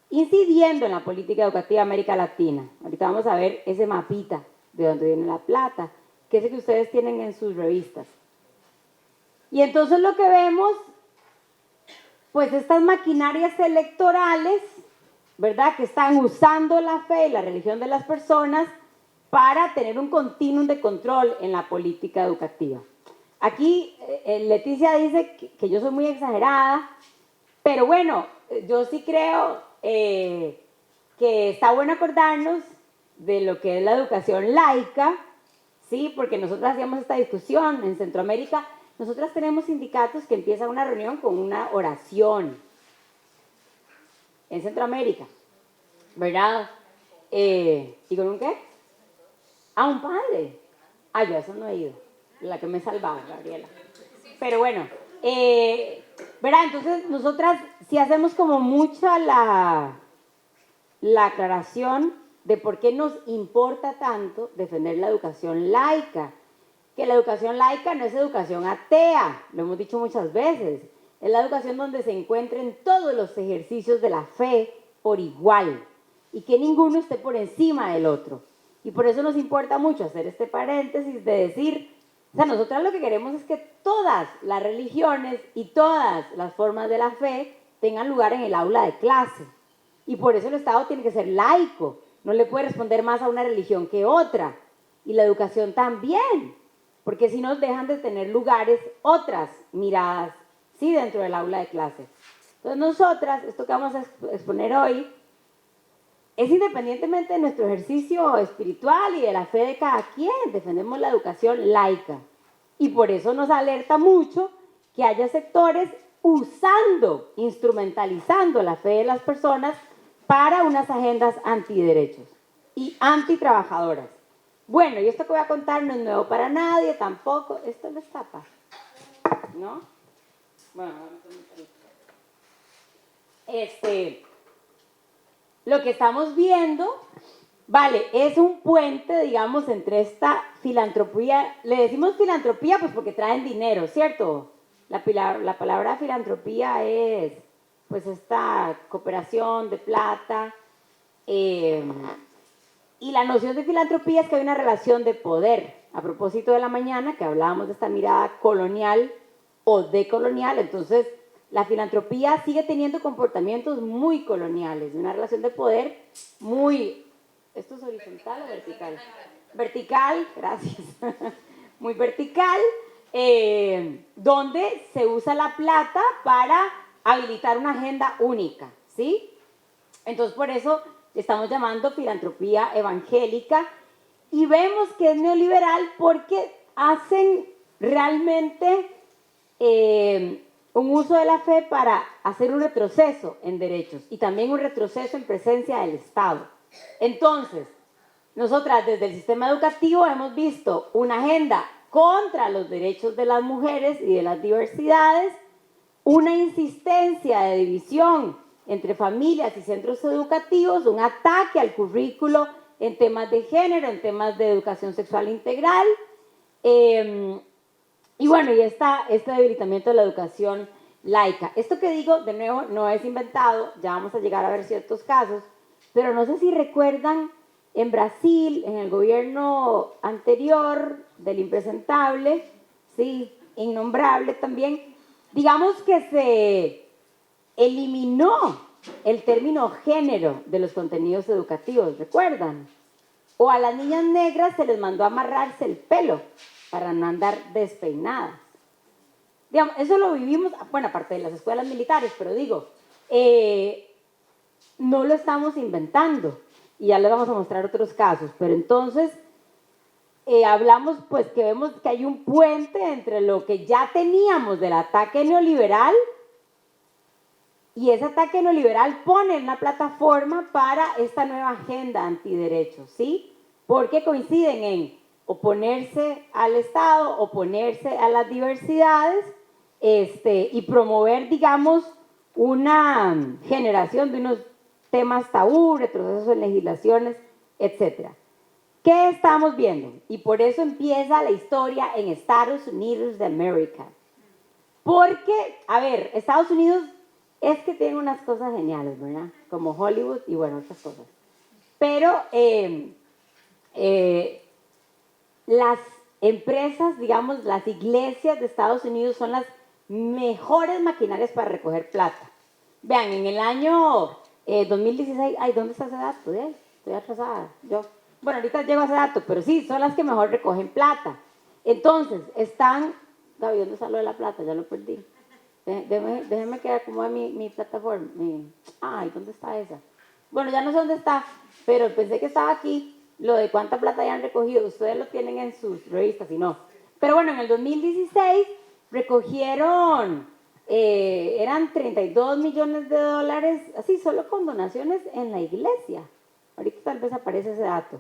incidiendo en la política educativa de América Latina. Ahorita vamos a ver ese mapita de dónde viene la plata, que es el que ustedes tienen en sus revistas. Y entonces lo que vemos, pues estas maquinarias electorales, ¿verdad?, que están usando la fe y la religión de las personas para tener un continuum de control en la política educativa. Aquí Leticia dice que yo soy muy exagerada, pero bueno, yo sí creo que está bueno acordarnos de lo que es la educación laica, ¿sí? Porque nosotros hacíamos esta discusión en Centroamérica. Nosotras tenemos sindicatos que empiezan una reunión con una oración en Centroamérica, ¿verdad? ¿Y con un qué? Un padre. Yo a eso no he ido. La que me salvaba, Gabriela. Pero bueno, ¿verdad? Entonces, nosotras sí hacemos como mucha la aclaración de por qué nos importa tanto defender la educación laica. Que la educación laica no es educación atea, lo hemos dicho muchas veces. Es la educación donde se encuentren todos los ejercicios de la fe por igual y que ninguno esté por encima del otro. Y por eso nos importa mucho hacer este paréntesis de decir, o sea, nosotras lo que queremos es que todas las religiones y todas las formas de la fe tengan lugar en el aula de clase. Y por eso el Estado tiene que ser laico, no le puede responder más a una religión que otra. Y la educación también, porque si nos dejan de tener lugares otras miradas, sí, dentro del aula de clase. Entonces nosotras, esto que vamos a exponer hoy, es independientemente de nuestro ejercicio espiritual y de la fe de cada quien, defendemos la educación laica. Y por eso nos alerta mucho que haya sectores usando, instrumentalizando la fe de las personas para unas agendas antiderechos y antitrabajadoras. Bueno, y esto que voy a contar no es nuevo para nadie, tampoco. Esto les tapa, ¿no? Bueno, lo que estamos viendo, vale, es un puente, digamos, entre esta filantropía. Le decimos filantropía pues porque traen dinero, ¿cierto? La palabra filantropía es pues esta cooperación de plata, y la noción de filantropía es que hay una relación de poder. A propósito de la mañana, que hablábamos de esta mirada colonial o decolonial, entonces la filantropía sigue teniendo comportamientos muy coloniales, una relación de poder muy... ¿Esto es horizontal o vertical? Vertical, gracias. Muy vertical, donde se usa la plata para habilitar una agenda única, ¿sí? Entonces, por eso estamos llamando filantropía evangélica y vemos que es neoliberal porque hacen realmente un uso de la fe para hacer un retroceso en derechos y también un retroceso en presencia del Estado. Entonces, nosotras desde el sistema educativo hemos visto una agenda contra los derechos de las mujeres y de las diversidades, una insistencia de división entre familias y centros educativos, un ataque al currículo en temas de género, en temas de educación sexual integral, y bueno, y este debilitamiento de la educación laica. Esto que digo, de nuevo, no es inventado, ya vamos a llegar a ver ciertos casos, pero no sé si recuerdan en Brasil, en el gobierno anterior del impresentable, sí, innombrable también, digamos que se eliminó el término género de los contenidos educativos, ¿recuerdan? O a las niñas negras se les mandó a amarrarse el pelo para no andar despeinadas. Digamos, eso lo vivimos, bueno, aparte de las escuelas militares, pero digo, no lo estamos inventando y ya les vamos a mostrar otros casos, pero entonces hablamos pues que vemos que hay un puente entre lo que ya teníamos del ataque neoliberal y ese ataque neoliberal pone una plataforma para esta nueva agenda antiderechos, ¿sí? Porque coinciden en oponerse al Estado, oponerse a las diversidades, y promover, digamos, una generación de unos temas tabú, retrocesos en legislaciones, etc. ¿Qué estamos viendo? Y por eso empieza la historia en Estados Unidos de América. Porque, a ver, Estados Unidos es que tiene unas cosas geniales, ¿verdad? Como Hollywood y bueno, otras cosas. Pero las empresas, digamos, las iglesias de Estados Unidos son las mejores maquinarias para recoger plata. Vean, en el año 2016, ay, ¿dónde está ese dato? Estoy atrasada, bueno, ahorita llego a ese dato, pero sí, son las que mejor recogen plata. Entonces, están, Gaby, ¿dónde está lo de la plata? Ya lo perdí. Déjenme que acomode mi plataforma. Ay, ¿dónde está esa? Bueno, ya no sé dónde está, pero pensé que estaba aquí, lo de cuánta plata ya han recogido. Ustedes lo tienen en sus revistas y no. Pero bueno, en el 2016 recogieron, eran 32 millones de dólares, así, solo con donaciones en la iglesia. Ahorita tal vez aparece ese dato.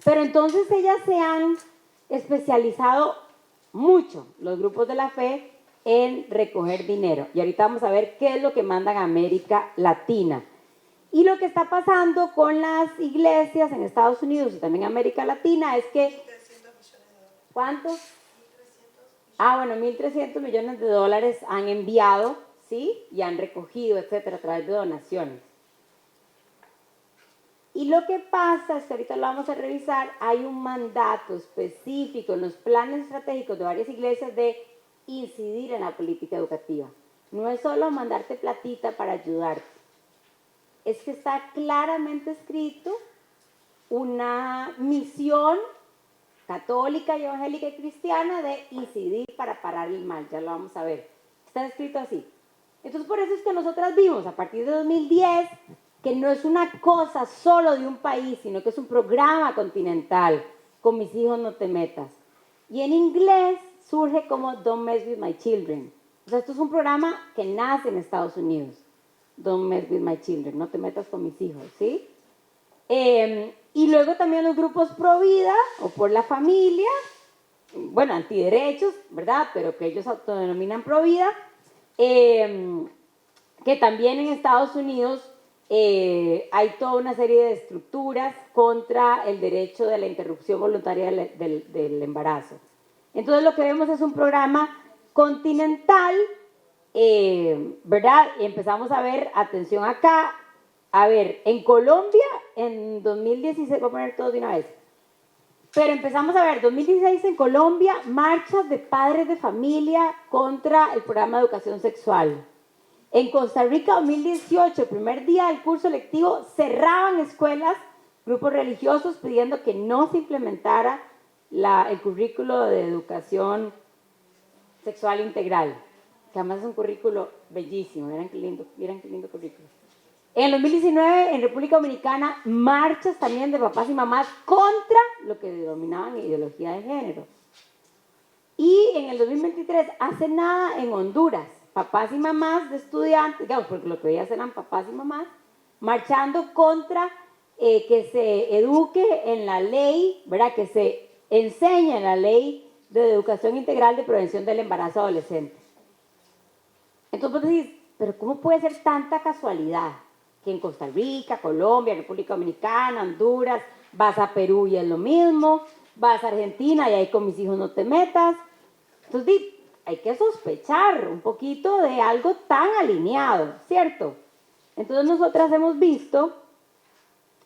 Pero entonces ellas se han especializado mucho, los grupos de la fe, en recoger dinero. Y ahorita vamos a ver qué es lo que mandan a América Latina. Y lo que está pasando con las iglesias en Estados Unidos y también en América Latina es que... ¿Cuántos? Bueno, 1.300 millones de dólares han enviado, ¿sí? Y han recogido, etcétera, a través de donaciones. Y lo que pasa es que ahorita lo vamos a revisar, hay un mandato específico en los planes estratégicos de varias iglesias de incidir en la política educativa. No es solo mandarte platita para ayudarte, es que está claramente escrito una misión católica y evangélica y cristiana de incidir para parar el mal, ya lo vamos a ver. Está escrito así. Entonces por eso es que nosotras vimos a partir de 2010 que no es una cosa solo de un país, sino que es un programa continental, con Mis hijos no te metas. Y en inglés surge como Don't Mess With My Children. O sea, esto es un programa que nace en Estados Unidos. Don't Mess With My Children, no te metas con mis hijos, ¿sí? Y luego también los grupos pro vida o por la familia, bueno, antiderechos, ¿verdad? Pero que ellos autodenominan pro vida, que también en Estados Unidos hay toda una serie de estructuras contra el derecho de la interrupción voluntaria del embarazo. Entonces lo que vemos es un programa continental, ¿verdad? Y empezamos a ver, atención acá, a ver, en Colombia, en 2016, voy a poner todo de una vez, pero empezamos a ver, 2016 en Colombia, marchas de padres de familia contra el programa de educación sexual. En Costa Rica, 2018, el primer día del curso lectivo, cerraban escuelas, grupos religiosos, pidiendo que no se implementara el currículo de educación sexual integral, que además es un currículo bellísimo, miren qué lindo currículo. En 2019, en República Dominicana, marchas también de papás y mamás contra lo que denominaban ideología de género. Y en el 2023, hace nada, en Honduras, papás y mamás de estudiantes, digamos, porque lo que veías eran papás y mamás, marchando contra que se eduque en la ley, ¿verdad? Que se enseñe en la ley de educación integral de prevención del embarazo adolescente. Entonces vos decís, pero ¿cómo puede ser tanta casualidad? Que en Costa Rica, Colombia, República Dominicana, Honduras, vas a Perú y es lo mismo, vas a Argentina y ahí con mis hijos no te metas. Entonces hay que sospechar un poquito de algo tan alineado, ¿cierto? Entonces nosotras hemos visto,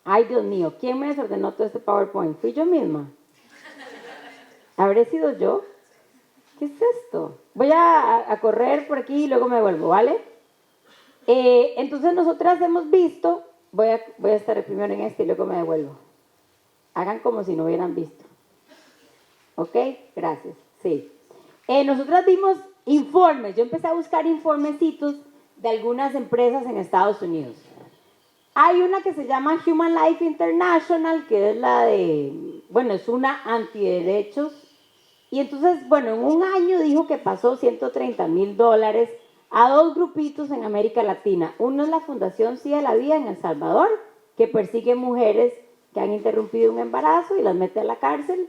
ay Dios mío, ¿quién me desordenó todo este PowerPoint? ¿Fui yo misma? ¿Habré sido yo? ¿Qué es esto? Voy a correr por aquí y luego me vuelvo, ¿vale? Entonces nosotras hemos visto, voy a estar primero en este y luego me devuelvo. Hagan como si no hubieran visto. ¿Ok? Gracias. Sí. Nosotras vimos informes, yo empecé a buscar informecitos de algunas empresas en Estados Unidos. Hay una que se llama Human Life International, que es la de, bueno, es una antiderechos. Y entonces, bueno, en un año dijo que pasó $130,000 a dos grupitos en América Latina. Uno es la Fundación Sí a la Vida en El Salvador, que persigue mujeres que han interrumpido un embarazo y las mete a la cárcel.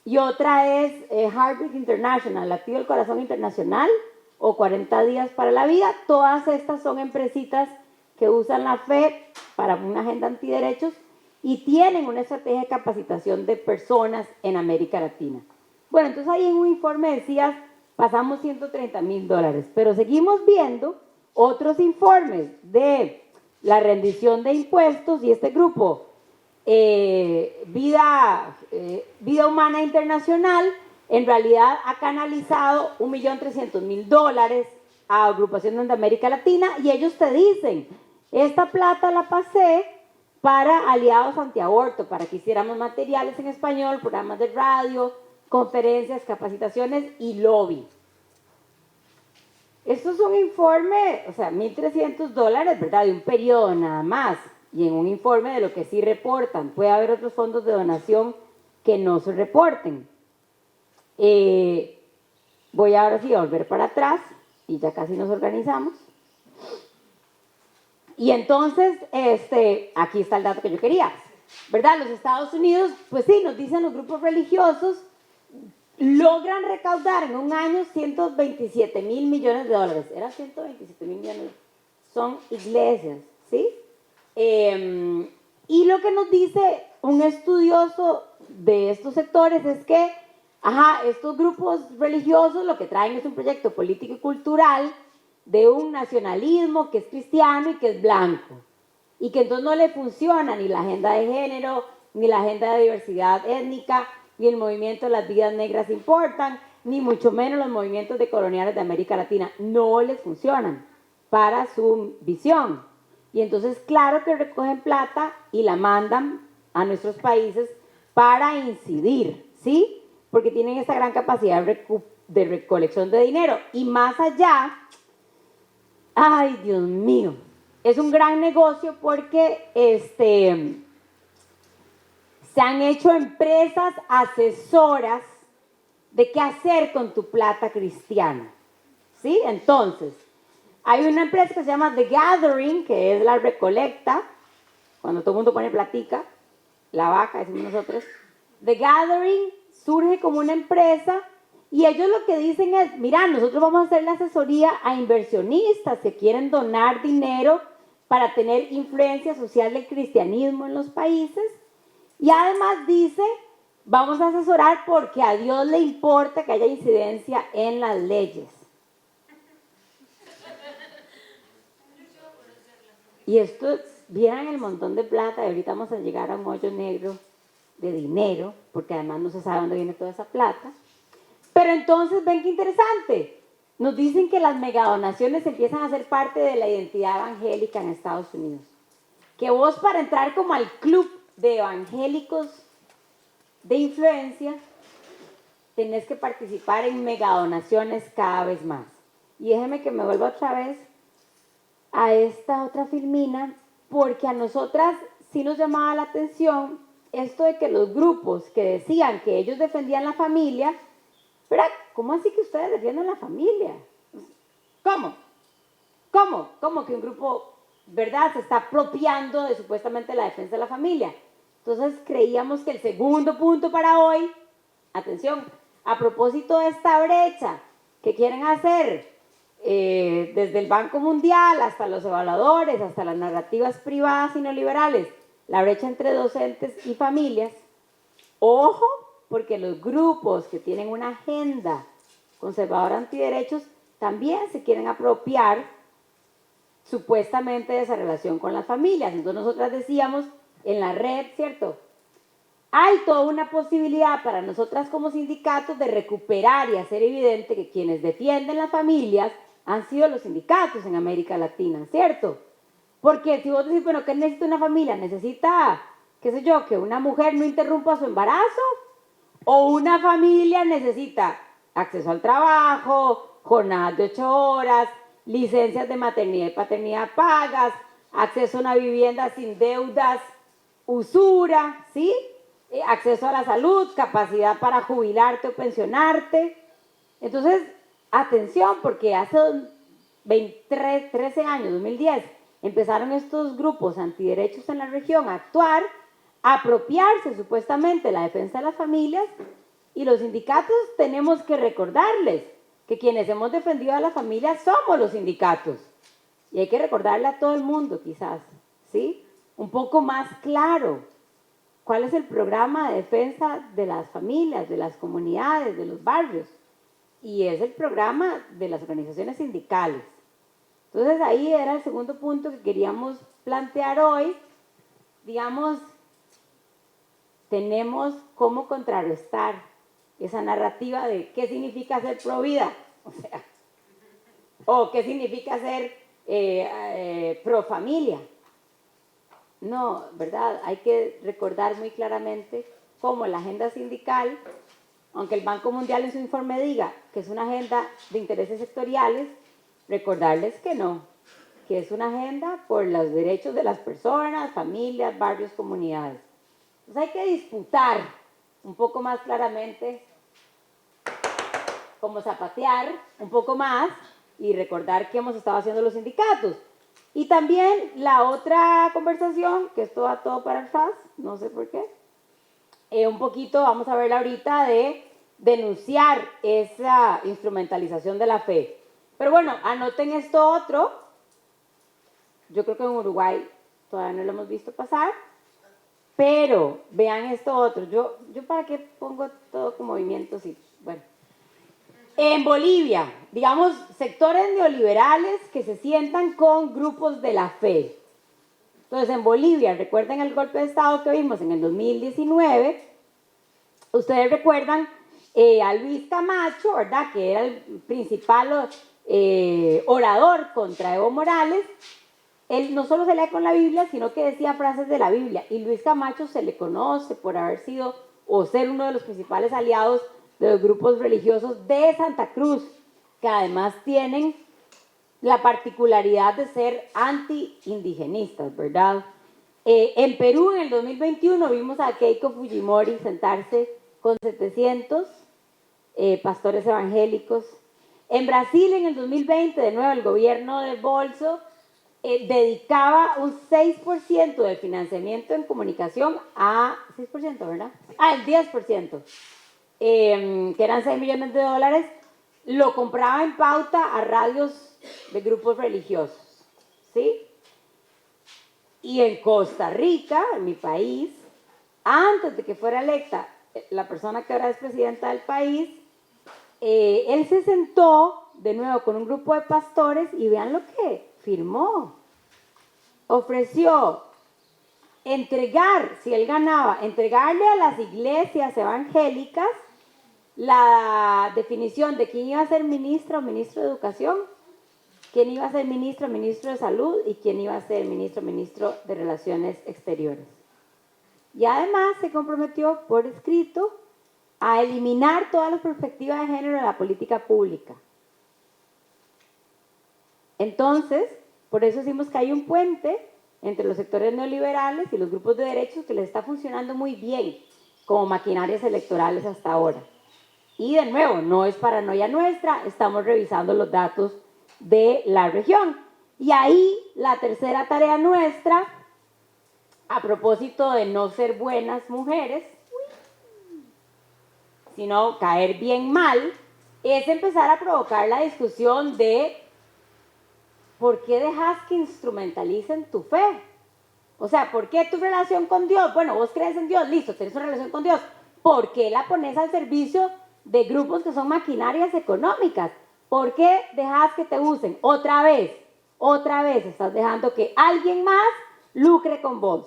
Y otra es Heartbeat International, Latido del Corazón Internacional, o 40 días para la vida. Todas estas son empresitas que usan la fe para una agenda antiderechos y tienen una estrategia de capacitación de personas en América Latina. Bueno, entonces ahí en un informe decías, pasamos $130,000, pero seguimos viendo otros informes de la rendición de impuestos y este grupo, Vida Humana Internacional, en realidad ha canalizado $1,300,000 a agrupaciones de América Latina y ellos te dicen, esta plata la pasé para aliados antiaborto, para que hiciéramos materiales en español, programas de radio, conferencias, capacitaciones y lobby. Esto es un informe, o sea, $1,300, ¿verdad? De un periodo nada más. Y en un informe de lo que sí reportan. Puede haber otros fondos de donación que no se reporten. Voy ahora sí a volver para atrás y ya casi nos organizamos. Y entonces, aquí está el dato que yo quería, ¿verdad? Los Estados Unidos, pues sí, nos dicen los grupos religiosos, logran recaudar en un año 127.000 millones de dólares. Eran 127.000 millones. Son iglesias, ¿sí? Y lo que nos dice un estudioso de estos sectores es que, estos grupos religiosos lo que traen es un proyecto político y cultural de un nacionalismo que es cristiano y que es blanco. Y que entonces no le funciona ni la agenda de género, ni la agenda de diversidad étnica, ni el movimiento de las vidas negras importan, ni mucho menos los movimientos decoloniales de América Latina. No les funcionan para su visión. Y entonces, claro que recogen plata y la mandan a nuestros países para incidir, ¿sí? Porque tienen esta gran capacidad de recolección de dinero. Y más allá, ay, Dios mío, es un gran negocio porque se han hecho empresas asesoras de qué hacer con tu plata cristiana, ¿sí? Entonces, hay una empresa que se llama The Gathering, que es la recolecta, cuando todo el mundo pone platica, la vaca, decimos nosotros. The Gathering surge como una empresa y ellos lo que dicen es, mira, nosotros vamos a hacer la asesoría a inversionistas que quieren donar dinero para tener influencia social del cristianismo en los países. Y además dice, vamos a asesorar porque a Dios le importa que haya incidencia en las leyes. Y esto, vieran el montón de plata, y ahorita vamos a llegar a un hoyo negro de dinero, porque además no se sabe dónde viene toda esa plata. Pero entonces, ven qué interesante. Nos dicen que las megadonaciones empiezan a ser parte de la identidad evangélica en Estados Unidos. Que vos, para entrar como al club de evangélicos de influencia, tenés que participar en megadonaciones cada vez más. Y déjeme que me vuelva otra vez a esta otra filmina, porque a nosotras sí nos llamaba la atención esto de que los grupos que decían que ellos defendían la familia, pero ¿cómo así que ustedes defienden la familia? ¿Cómo? ¿Cómo que un grupo, verdad, se está apropiando de supuestamente la defensa de la familia? Entonces creíamos que el segundo punto para hoy, atención, a propósito de esta brecha que quieren hacer, desde el Banco Mundial hasta los evaluadores, hasta las narrativas privadas y neoliberales, la brecha entre docentes y familias, ojo, porque los grupos que tienen una agenda conservadora antiderechos también se quieren apropiar supuestamente de esa relación con las familias. Entonces nosotras decíamos en la red, ¿cierto? Hay toda una posibilidad para nosotras como sindicatos de recuperar y hacer evidente que quienes defienden las familias han sido los sindicatos en América Latina, ¿cierto? Porque si vos decís, bueno, ¿qué necesita una familia? Necesita, qué sé yo, que una mujer no interrumpa su embarazo, o una familia necesita acceso al trabajo, jornadas de 8 horas, licencias de maternidad y paternidad pagas, acceso a una vivienda sin deudas, usura, ¿sí? Acceso a la salud, capacidad para jubilarte o pensionarte. Entonces, atención, porque hace 13 años, 2010, empezaron estos grupos antiderechos en la región a actuar, a apropiarse supuestamente de la defensa de las familias, y los sindicatos tenemos que recordarles que quienes hemos defendido a las familias somos los sindicatos. Y hay que recordarle a todo el mundo, quizás, ¿sí? Un poco más claro. ¿Cuál es el programa de defensa de las familias, de las comunidades, de los barrios? Y es el programa de las organizaciones sindicales. Entonces ahí era el segundo punto que queríamos plantear hoy. Digamos, tenemos cómo contrarrestar esa narrativa de qué significa ser pro vida, o qué significa ser pro familia. No, ¿verdad? Hay que recordar muy claramente cómo la agenda sindical, aunque el Banco Mundial en su informe diga que es una agenda de intereses sectoriales, recordarles que no, que es una agenda por los derechos de las personas, familias, barrios, comunidades. Entonces hay que disputar un poco más claramente, como zapatear un poco más y recordar qué hemos estado haciendo los sindicatos. Y también la otra conversación, que esto va todo para atrás, no sé por qué, un poquito, vamos a verla ahorita, de denunciar esa instrumentalización de la fe. Pero bueno, anoten esto otro. Yo creo que en Uruguay todavía no lo hemos visto pasar, pero vean esto otro. Yo para qué pongo todo con movimientos y bueno. En Bolivia, digamos, sectores neoliberales que se sientan con grupos de la fe. Entonces, en Bolivia, recuerden el golpe de Estado que vimos en el 2019. Ustedes recuerdan a Luis Camacho, ¿verdad? Que era el principal orador contra Evo Morales. Él no solo se lee con la Biblia, sino que decía frases de la Biblia. Y Luis Camacho se le conoce por haber sido o ser uno de los principales aliados de los grupos religiosos de Santa Cruz, que además tienen la particularidad de ser anti-indigenistas, ¿verdad? En Perú, en el 2021, vimos a Keiko Fujimori sentarse con 700 pastores evangélicos. En Brasil, en el 2020, de nuevo, el gobierno de Bolso dedicaba un 6% del financiamiento en comunicación a... 6%, ¿verdad? El 10%, que eran 6 millones de dólares, lo compraba en pauta a radios de grupos religiosos, ¿sí? Y en Costa Rica, en mi país, antes de que fuera electa la persona que ahora es presidenta del país, él se sentó de nuevo con un grupo de pastores y vean lo que firmó. Ofreció entregar, si él ganaba, entregarle a las iglesias evangélicas la definición de quién iba a ser ministra o ministro de Educación, quién iba a ser ministro o ministro de Salud y quién iba a ser ministro o ministro de Relaciones Exteriores. Y además se comprometió por escrito a eliminar todas las perspectivas de género en la política pública. Entonces, por eso decimos que hay un puente entre los sectores neoliberales y los grupos de derechos que les está funcionando muy bien como maquinarias electorales hasta ahora. Y de nuevo, no es paranoia nuestra, estamos revisando los datos de la región. Y ahí la tercera tarea nuestra, a propósito de no ser buenas mujeres, sino caer bien mal, es empezar a provocar la discusión de ¿por qué dejas que instrumentalicen tu fe? O sea, ¿por qué tu relación con Dios? Bueno, vos crees en Dios, listo, tenés una relación con Dios. ¿Por qué la pones al servicio de grupos que son maquinarias económicas? ¿Por qué dejas que te usen? Otra vez estás dejando que alguien más lucre con vos.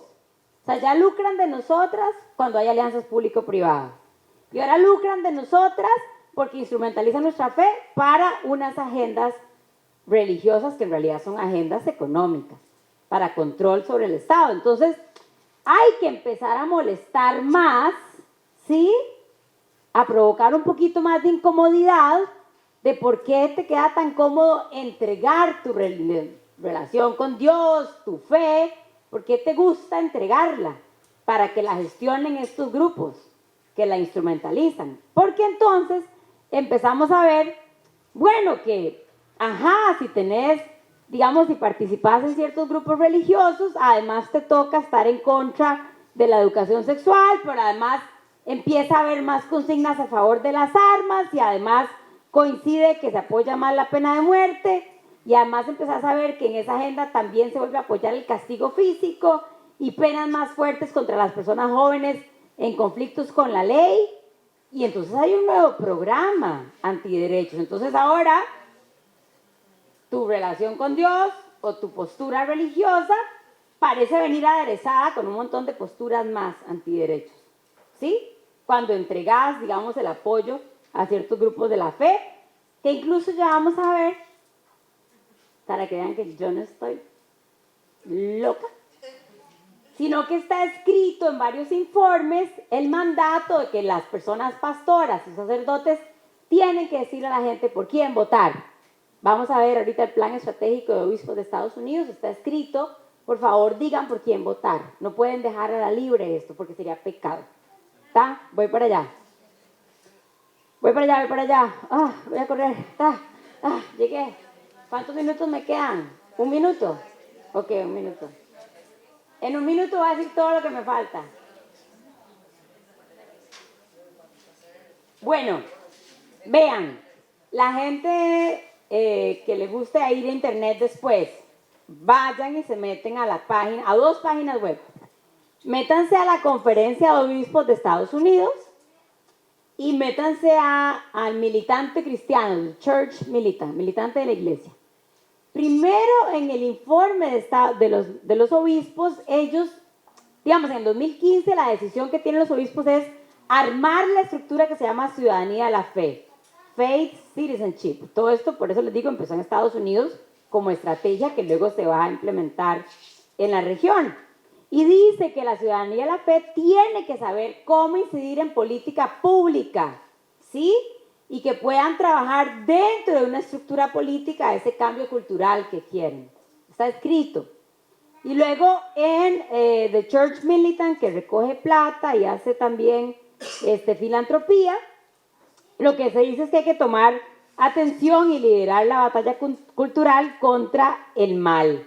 O sea, ya lucran de nosotras cuando hay alianzas público-privadas. Y ahora lucran de nosotras porque instrumentalizan nuestra fe para unas agendas religiosas que en realidad son agendas económicas, para control sobre el Estado. Entonces, hay que empezar a molestar más, ¿sí? A provocar un poquito más de incomodidad de por qué te queda tan cómodo entregar tu relación con Dios, tu fe, por qué te gusta entregarla para que la gestionen estos grupos que la instrumentalizan. Porque entonces empezamos a ver, bueno, que, si tenés, digamos, si participas en ciertos grupos religiosos, además te toca estar en contra de la educación sexual, pero además empieza a haber más consignas a favor de las armas y además coincide que se apoya más la pena de muerte y además empezás a ver que en esa agenda también se vuelve a apoyar el castigo físico y penas más fuertes contra las personas jóvenes en conflictos con la ley. Y entonces hay un nuevo programa antiderechos. Entonces ahora tu relación con Dios o tu postura religiosa parece venir aderezada con un montón de posturas más antiderechos, ¿sí? Cuando entregas, digamos, el apoyo a ciertos grupos de la fe, que incluso ya vamos a ver, para que vean que yo no estoy loca, sino que está escrito en varios informes el mandato de que las personas pastoras y sacerdotes tienen que decirle a la gente por quién votar. Vamos a ver ahorita el plan estratégico de obispos de Estados Unidos, está escrito, por favor digan por quién votar, no pueden dejar a la libre esto porque sería pecado. ¿Está? Voy para allá. Voy para allá. Voy a correr. Llegué. ¿Cuántos minutos me quedan? ¿Un minuto? Ok, un minuto. En un minuto voy a decir todo lo que me falta. Bueno, vean, la gente que le guste ir a internet después, vayan y se meten a la página, a 2 páginas web. Métanse a la Conferencia de Obispos de Estados Unidos y métanse al militante cristiano, Church Militant, militante de la iglesia. Primero, en el informe de los obispos, ellos, digamos, en el 2015 la decisión que tienen los obispos es armar la estructura que se llama Ciudadanía de la Fe, Faith Citizenship. Todo esto, por eso les digo, empezó en Estados Unidos como estrategia que luego se va a implementar en la región. Y dice que la ciudadanía de la fe tiene que saber cómo incidir en política pública, ¿sí? Y que puedan trabajar dentro de una estructura política ese cambio cultural que quieren. Está escrito. Y luego en The Church Militant, que recoge plata y hace también filantropía, lo que se dice es que hay que tomar atención y liderar la batalla cultural contra el mal.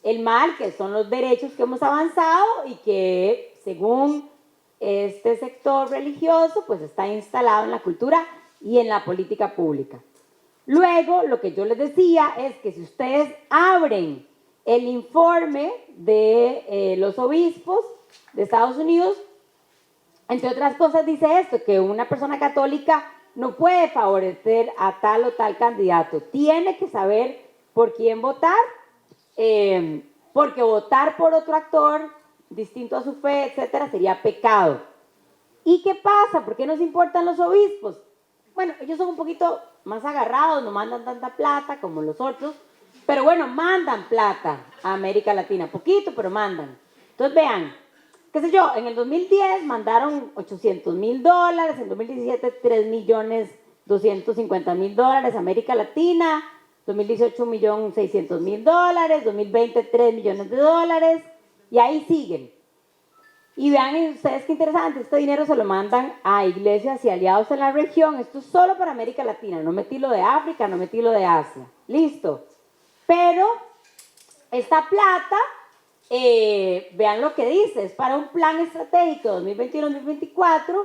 El mal, que son los derechos que hemos avanzado y que, según este sector religioso, pues está instalado en la cultura y en la política pública. Luego, lo que yo les decía es que si ustedes abren el informe de los obispos de Estados Unidos, entre otras cosas dice esto, que una persona católica no puede favorecer a tal o tal candidato, tiene que saber por quién votar, porque votar por otro actor distinto a su fe, etcétera, sería pecado. ¿Y qué pasa? ¿Por qué nos importan los obispos? Bueno, ellos son un poquito más agarrados, no mandan tanta plata como los otros, pero bueno, mandan plata a América Latina, poquito, pero mandan. Entonces vean, qué sé yo, en el 2010 mandaron $800,000, en 2017 $3,250,000 a América Latina, 2018 $1,600,000, 2020 $3 millones, y ahí siguen. Y vean ustedes qué interesante, este dinero se lo mandan a iglesias y aliados en la región, esto es solo para América Latina, no metí lo de África, no metí lo de Asia, listo. Pero esta plata, vean lo que dice, es para un plan estratégico 2021-2024,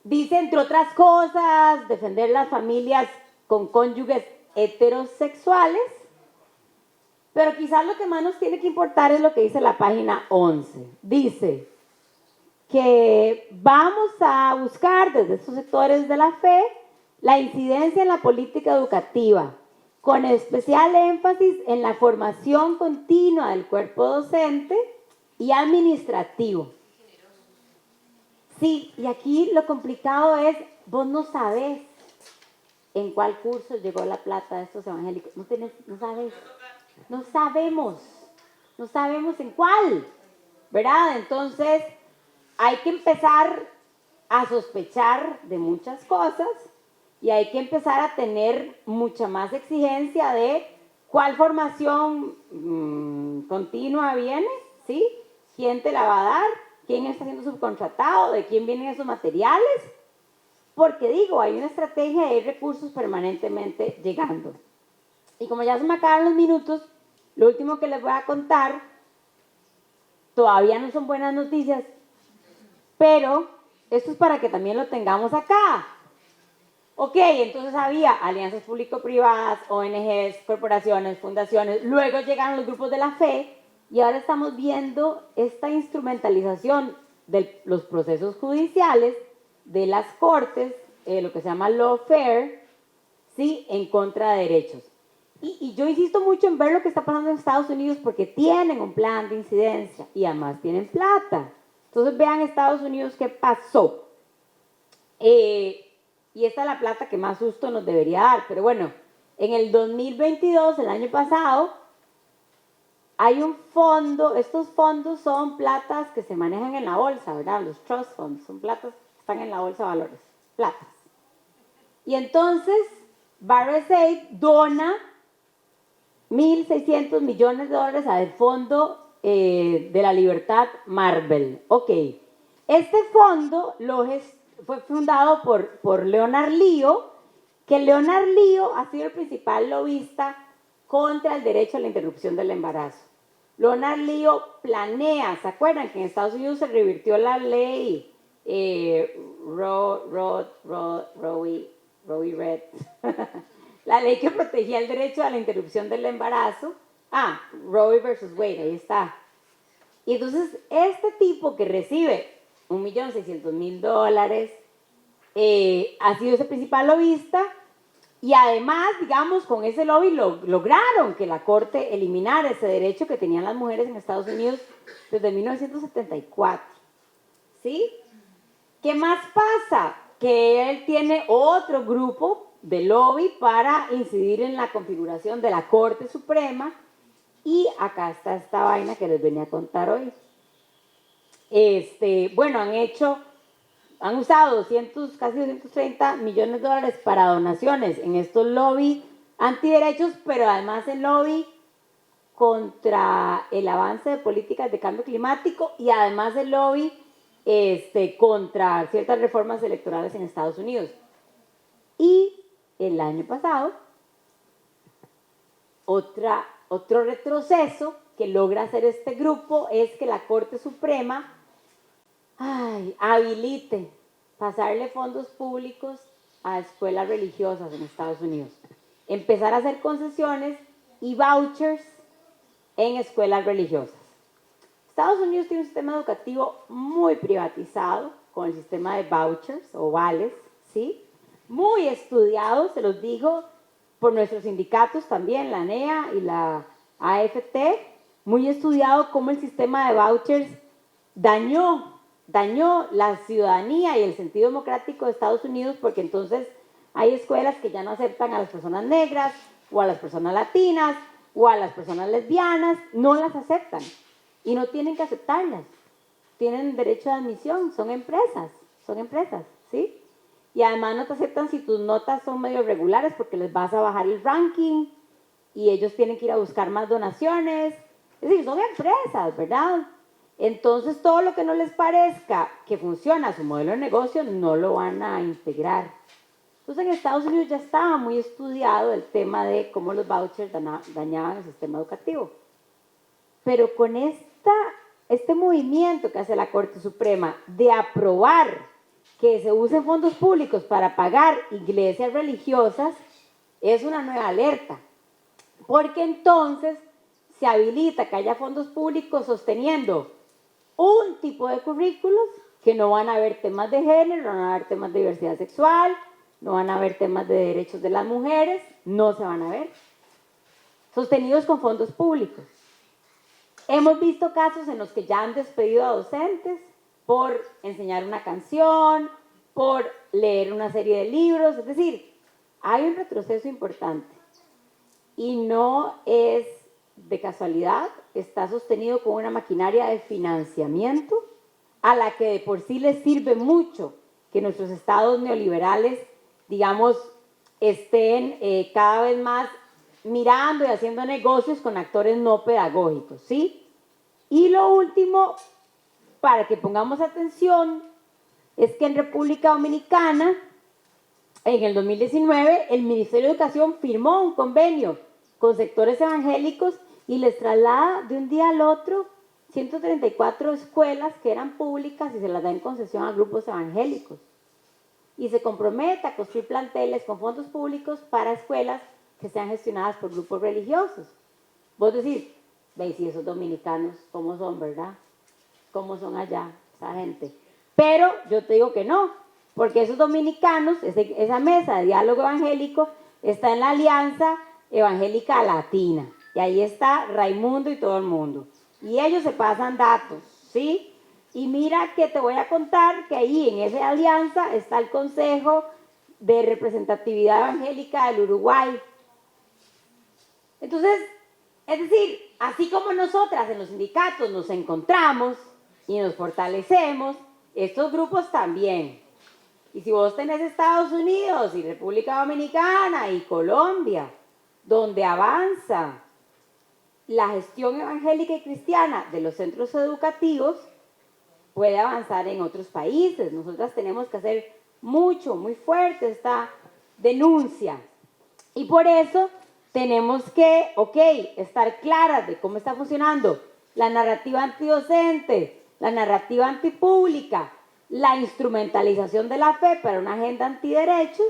dice entre otras cosas, defender las familias con cónyuges heterosexuales, pero quizás lo que más nos tiene que importar es lo que dice la página 11. Dice que vamos a buscar desde estos sectores de la fe la incidencia en la política educativa, con especial énfasis en la formación continua del cuerpo docente y administrativo. Sí, y aquí lo complicado es, vos no sabés en cuál curso llegó la plata de estos evangélicos, no sabes. No sabemos en cuál, ¿verdad? Entonces hay que empezar a sospechar de muchas cosas y hay que empezar a tener mucha más exigencia de cuál formación continua viene, ¿sí? ¿Quién te la va a dar? ¿Quién está siendo subcontratado? ¿De quién vienen esos materiales? Porque digo, hay una estrategia y hay recursos permanentemente llegando. Y como ya se me acaban los minutos, lo último que les voy a contar, todavía no son buenas noticias, pero esto es para que también lo tengamos acá. Ok, entonces había alianzas público-privadas, ONGs, corporaciones, fundaciones, luego llegaron los grupos de la fe y ahora estamos viendo esta instrumentalización de los procesos judiciales, de las cortes, lo que se llama lawfare, ¿sí? En contra de derechos. Y yo insisto mucho en ver lo que está pasando en Estados Unidos porque tienen un plan de incidencia y además tienen plata. Entonces vean Estados Unidos qué pasó. Y esta es la plata que más susto nos debería dar. Pero bueno, en el 2022, el año pasado, hay un fondo, estos fondos son platas que se manejan en la bolsa, ¿verdad? Los trust funds, son platas que están en la bolsa de valores, platas. Y entonces, Barrett dona $1,600 millones al Fondo de la Libertad Marvel. Ok, este fondo fue fundado por Leonard Leo, que Leonard Leo ha sido el principal lobista contra el derecho a la interrupción del embarazo. Leonard Leo planea, ¿se acuerdan que en Estados Unidos se revirtió la ley Roe Red, la ley que protegía el derecho a la interrupción del embarazo. Roe versus Wade, ahí está. Y entonces este tipo que recibe $1.600.000 ha sido ese principal lobista, y además, digamos, con ese lobby lograron que la Corte eliminara ese derecho que tenían las mujeres en Estados Unidos desde 1974. ¿Sí? ¿Qué más pasa? Que él tiene otro grupo de lobby para incidir en la configuración de la Corte Suprema, y acá está esta vaina que les venía a contar hoy. Bueno, han usado casi $230 millones para donaciones en estos lobby antiderechos, pero además el lobby contra el avance de políticas de cambio climático, y además el lobby contra ciertas reformas electorales en Estados Unidos. Y el año pasado, otro retroceso que logra hacer este grupo es que la Corte Suprema habilite pasarle fondos públicos a escuelas religiosas en Estados Unidos. Empezar a hacer concesiones y vouchers en escuelas religiosas. Estados Unidos tiene un sistema educativo muy privatizado, con el sistema de vouchers o vales, ¿sí? Muy estudiado, se los digo, por nuestros sindicatos también, la NEA y la AFT, muy estudiado cómo el sistema de vouchers dañó la ciudadanía y el sentido democrático de Estados Unidos, porque entonces hay escuelas que ya no aceptan a las personas negras, o a las personas latinas, o a las personas lesbianas, no las aceptan. Y no tienen que aceptarlas. Tienen derecho de admisión, son empresas, ¿sí? Y además no te aceptan si tus notas son medio regulares, porque les vas a bajar el ranking y ellos tienen que ir a buscar más donaciones. Es decir, son empresas, ¿verdad? Entonces todo lo que no les parezca que funciona su modelo de negocio no lo van a integrar. Entonces en Estados Unidos ya estaba muy estudiado el tema de cómo los vouchers dañaban el sistema educativo. Pero con este movimiento que hace la Corte Suprema de aprobar que se usen fondos públicos para pagar iglesias religiosas, es una nueva alerta. Porque entonces se habilita que haya fondos públicos sosteniendo un tipo de currículos, que no van a haber temas de género, no van a haber temas de diversidad sexual, no van a haber temas de derechos de las mujeres, no se van a ver, sostenidos con fondos públicos. Hemos visto casos en los que ya han despedido a docentes por enseñar una canción, por leer una serie de libros, es decir, hay un retroceso importante. Y no es de casualidad, está sostenido con una maquinaria de financiamiento a la que de por sí les sirve mucho que nuestros estados neoliberales, digamos, estén cada vez más mirando y haciendo negocios con actores no pedagógicos, ¿sí? Y lo último, para que pongamos atención, es que en República Dominicana, en el 2019, el Ministerio de Educación firmó un convenio con sectores evangélicos y les traslada de un día al otro 134 escuelas que eran públicas y se las da en concesión a grupos evangélicos. Y se compromete a construir planteles con fondos públicos para escuelas que sean gestionadas por grupos religiosos. Vos decís, veis, si esos dominicanos, ¿cómo son, verdad? ¿Cómo son allá esa gente? Pero yo te digo que no, porque esos dominicanos, esa mesa de diálogo evangélico, está en la Alianza Evangélica Latina. Y ahí está Raimundo y todo el mundo. Y ellos se pasan datos, ¿sí? Y mira que te voy a contar que ahí en esa alianza está el Consejo de Representatividad Evangélica del Uruguay. Entonces, es decir, así como nosotras en los sindicatos nos encontramos y nos fortalecemos, estos grupos también. Y si vos tenés Estados Unidos y República Dominicana y Colombia, donde avanza la gestión evangélica y cristiana de los centros educativos, puede avanzar en otros países. Nosotras tenemos que hacer mucho, muy fuerte esta denuncia. Y por eso tenemos que, estar claras de cómo está funcionando la narrativa antidocente, la narrativa antipública, la instrumentalización de la fe para una agenda antiderechos,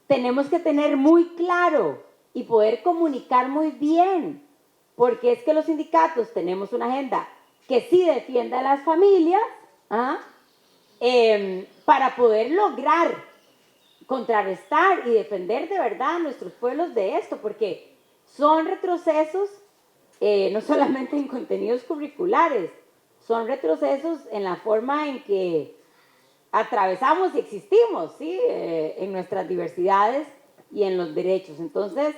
tenemos que tener muy claro y poder comunicar muy bien, porque es que los sindicatos tenemos una agenda que sí defiende a las familias, para poder lograr contrarrestar y defender de verdad a nuestros pueblos de esto, porque son retrocesos no solamente en contenidos curriculares, son retrocesos en la forma en que atravesamos y existimos, ¿sí? En nuestras diversidades y en los derechos. Entonces,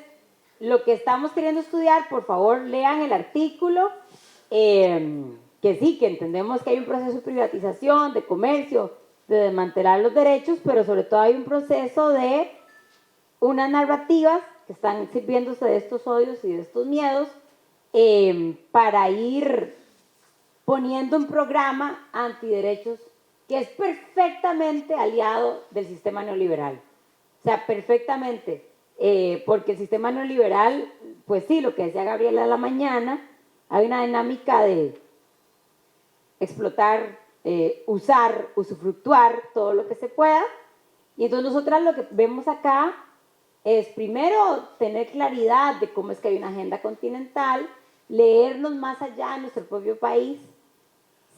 lo que estamos queriendo estudiar, por favor, lean el artículo, que sí, que entendemos que hay un proceso de privatización, de comercio, de desmantelar los derechos, pero sobre todo hay un proceso de unas narrativas que están sirviéndose de estos odios y de estos miedos para ir poniendo un programa antiderechos que es perfectamente aliado del sistema neoliberal. O sea, perfectamente, porque el sistema neoliberal, pues sí, lo que decía Gabriela a la mañana, hay una dinámica de explotar, usar, usufructuar todo lo que se pueda, y entonces nosotras lo que vemos acá es primero tener claridad de cómo es que hay una agenda continental, leernos más allá de nuestro propio país,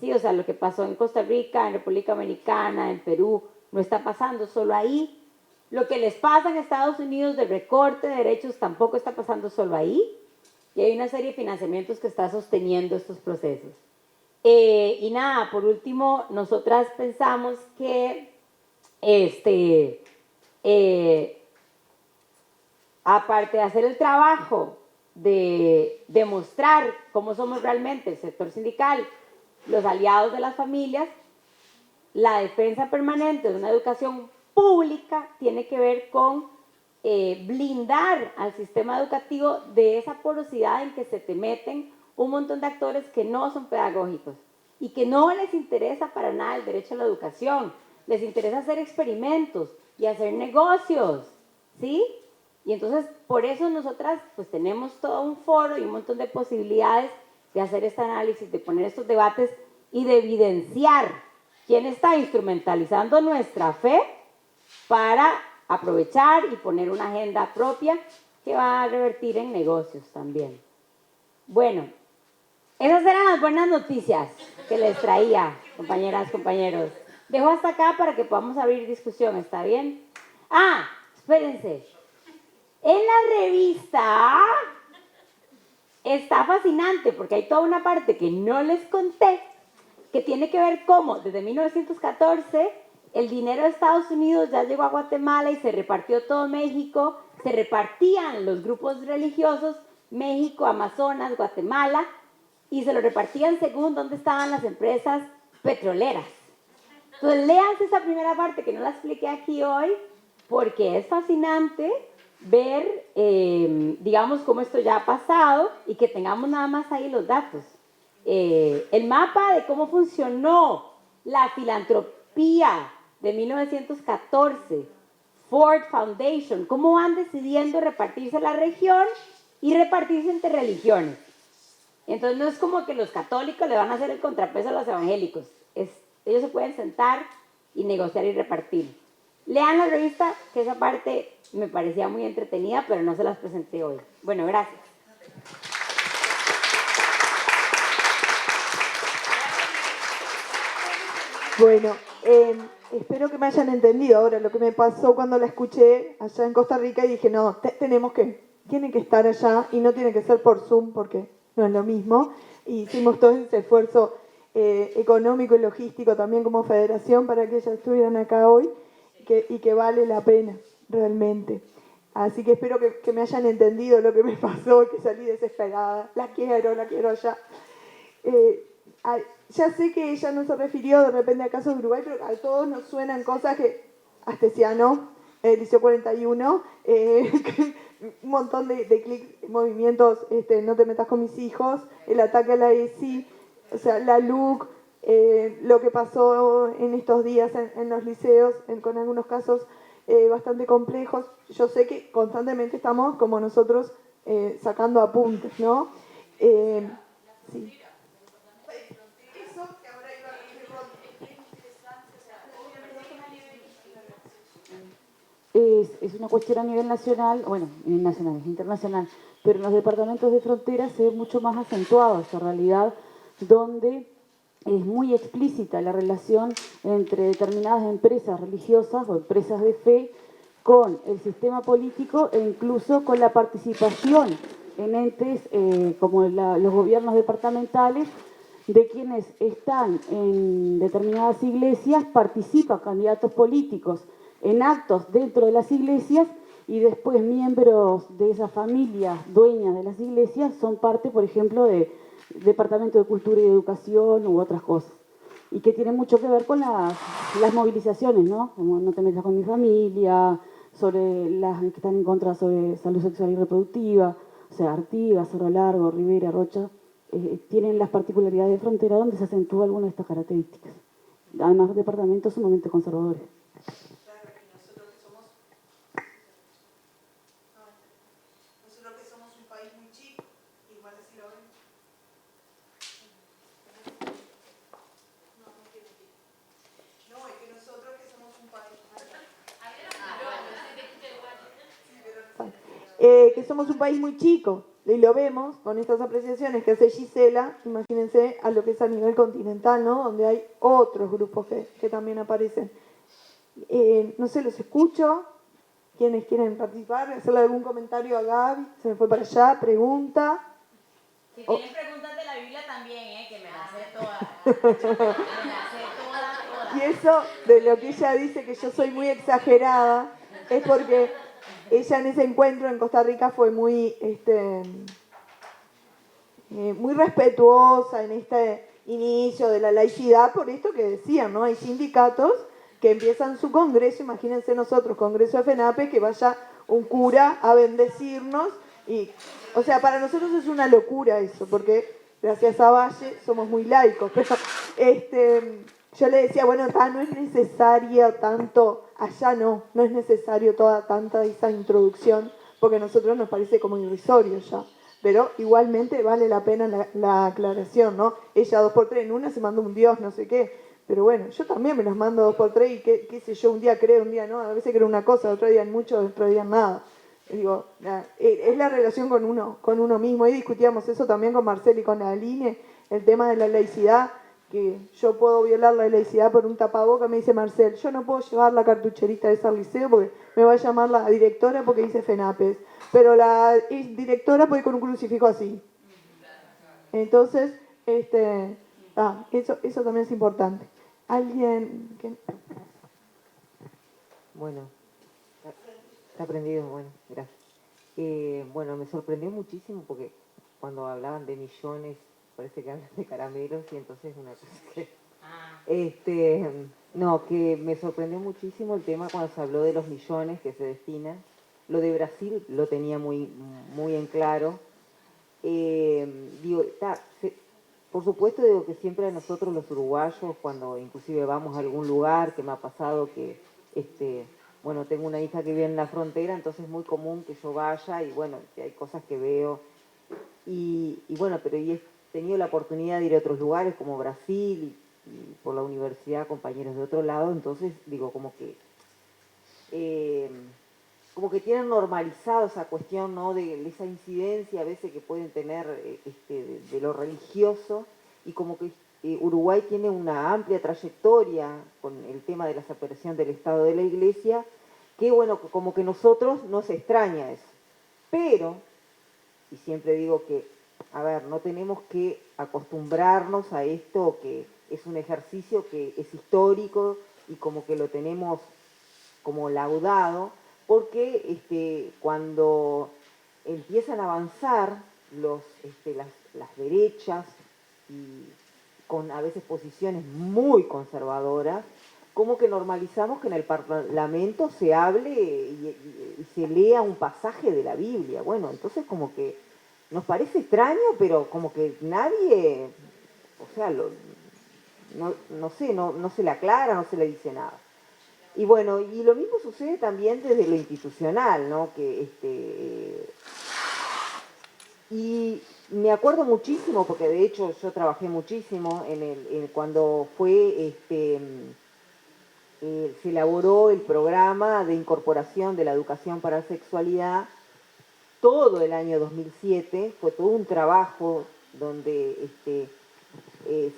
sí, o sea, lo que pasó en Costa Rica, en República Dominicana, en Perú, no está pasando solo ahí. Lo que les pasa en Estados Unidos de recorte de derechos tampoco está pasando solo ahí. Y hay una serie de financiamientos que está sosteniendo estos procesos. Y nada, por último, nosotras pensamos que aparte de hacer el trabajo de demostrar cómo somos realmente el sector sindical, los aliados de las familias, la defensa permanente de una educación pública tiene que ver con blindar al sistema educativo de esa porosidad en que se te meten un montón de actores que no son pedagógicos y que no les interesa para nada el derecho a la educación, les interesa hacer experimentos y hacer negocios, ¿sí? Y entonces, por eso nosotras pues tenemos todo un foro y un montón de posibilidades de hacer este análisis, de poner estos debates y de evidenciar quién está instrumentalizando nuestra fe para aprovechar y poner una agenda propia que va a revertir en negocios también. Bueno, esas eran las buenas noticias que les traía, compañeras, compañeros. Dejo hasta acá para que podamos abrir discusión, ¿está bien? Ah, espérense. En la revista está fascinante porque hay toda una parte que no les conté que tiene que ver cómo desde 1914 el dinero de Estados Unidos ya llegó a Guatemala y se repartió todo México, se repartían los grupos religiosos, México, Amazonas, Guatemala, y se lo repartían según dónde estaban las empresas petroleras. Entonces léanse esa primera parte que no la expliqué aquí hoy, porque es fascinante ver, digamos, cómo esto ya ha pasado y que tengamos nada más ahí los datos. El mapa de cómo funcionó la filantropía de 1914, Ford Foundation, cómo van decidiendo repartirse la región y repartirse entre religiones. Entonces no es como que los católicos le van a hacer el contrapeso a los evangélicos, ellos se pueden sentar y negociar y repartir. Lean la revista, que esa parte me parecía muy entretenida, pero no se las presenté hoy. Bueno, gracias. Bueno, espero que me hayan entendido ahora lo que me pasó cuando la escuché allá en Costa Rica y dije, no, tienen que estar allá y no tiene que ser por Zoom porque no es lo mismo. Y hicimos todo ese esfuerzo económico y logístico también como federación para que ellas estuvieran acá hoy y que vale la pena realmente. Así que espero que me hayan entendido lo que me pasó, que salí desesperada. La quiero allá. Ya sé que ella no se refirió de repente a casos de Uruguay, pero a todos nos suenan cosas que Astesiano, el Liceo 41, un montón de clics, movimientos, no te metas con mis hijos, el ataque a la ESI, o sea, la LUC, lo que pasó en estos días en los liceos, con algunos casos bastante complejos. Yo sé que constantemente estamos, como nosotros, sacando apuntes, ¿no? Sí. es una cuestión a nivel nacional, bueno, nacional, es internacional, pero en los departamentos de frontera se ve mucho más acentuado esta realidad, donde es muy explícita la relación entre determinadas empresas religiosas o empresas de fe con el sistema político e incluso con la participación en entes como los gobiernos departamentales, de quienes están en determinadas iglesias, participan candidatos políticos en actos dentro de las iglesias y después miembros de esas familias dueñas de las iglesias son parte, por ejemplo, de Departamento de Cultura y Educación u otras cosas. Y que tiene mucho que ver con las movilizaciones, ¿no? Como no te metas con mi familia, sobre las que están en contra sobre salud sexual y reproductiva, o sea, Artigas, Cerro Largo, Rivera, Rocha, tienen las particularidades de frontera donde se acentúa alguna de estas características. Además, departamentos sumamente conservadores. Nosotros que somos un país muy chico, igual así lo ven. No, es que nosotros que somos un país... que somos un país muy chico, y lo vemos con estas apreciaciones que hace Gisela, imagínense a lo que es a nivel continental, ¿no? Donde hay otros grupos que también aparecen. No sé, los escucho. ¿Quiénes quieren participar? ¿Hacerle algún comentario a Gaby? Se me fue para allá, pregunta. Si tienen preguntas de la Biblia también, que me las sé todas. Me las sé todas. Y eso de lo que ella dice que yo soy muy exagerada, es porque ella en ese encuentro en Costa Rica fue muy, muy respetuosa en este inicio de la laicidad, por esto que decían, ¿no? Hay sindicatos que empiezan su congreso, imagínense nosotros, congreso de FENAPE, que vaya un cura a bendecirnos, y, o sea, para nosotros es una locura eso, porque gracias a Valle somos muy laicos, pero yo le decía, bueno, no es necesario tanto, allá no es necesario tanta esa introducción, porque a nosotros nos parece como irrisorio ya. Pero igualmente vale la pena la aclaración, ¿no? Ella 2x3 en una se mandó un Dios, no sé qué. Pero bueno, yo también me las mando 2x3 y qué sé yo, un día creo, un día no. A veces creo una cosa, otro día en mucho, otro día en nada. Y digo, es la relación con uno mismo. Y discutíamos eso también con Marcel y con Aline, el tema de la laicidad, que yo puedo violar la laicidad por un tapaboca, me dice Marcel, yo no puedo llevar la cartucherita de ese al liceo porque me va a llamar la directora porque dice FENAPES. Pero la directora puede ir con un crucifijo así. Entonces, eso también es importante. ¿Alguien? Bueno, está prendido, bueno, gracias. Bueno, me sorprendió muchísimo porque cuando hablaban de millones, parece que hablan de caramelos y entonces una cosa que... no, que me sorprendió muchísimo el tema cuando se habló de los millones que se destinan. Lo de Brasil lo tenía muy en claro. Por supuesto, digo que siempre a nosotros los uruguayos, cuando inclusive vamos a algún lugar, que me ha pasado que, bueno, tengo una hija que vive en la frontera, entonces es muy común que yo vaya y bueno, que hay cosas que veo. Y bueno, pero he tenido la oportunidad de ir a otros lugares como Brasil y por la universidad, compañeros de otro lado, entonces digo, como que tienen normalizado esa cuestión, ¿no? De esa incidencia a veces que pueden tener de lo religioso, y como que Uruguay tiene una amplia trayectoria con el tema de la separación del Estado de la Iglesia, que bueno, como que nosotros nos extraña eso. Pero, y siempre digo que, a ver, no tenemos que acostumbrarnos a esto, que es un ejercicio que es histórico y como que lo tenemos como laudado, porque cuando empiezan a avanzar las derechas y con a veces posiciones muy conservadoras, como que normalizamos que en el Parlamento se hable y se lea un pasaje de la Biblia. Bueno, entonces como que nos parece extraño, pero como que nadie, o sea, no sé, no se le aclara, no se le dice nada. Y bueno, y lo mismo sucede también desde lo institucional, ¿no? Y me acuerdo muchísimo, porque de hecho yo trabajé muchísimo cuando fue se elaboró el programa de incorporación de la educación para la sexualidad todo el año 2007, fue todo un trabajo donde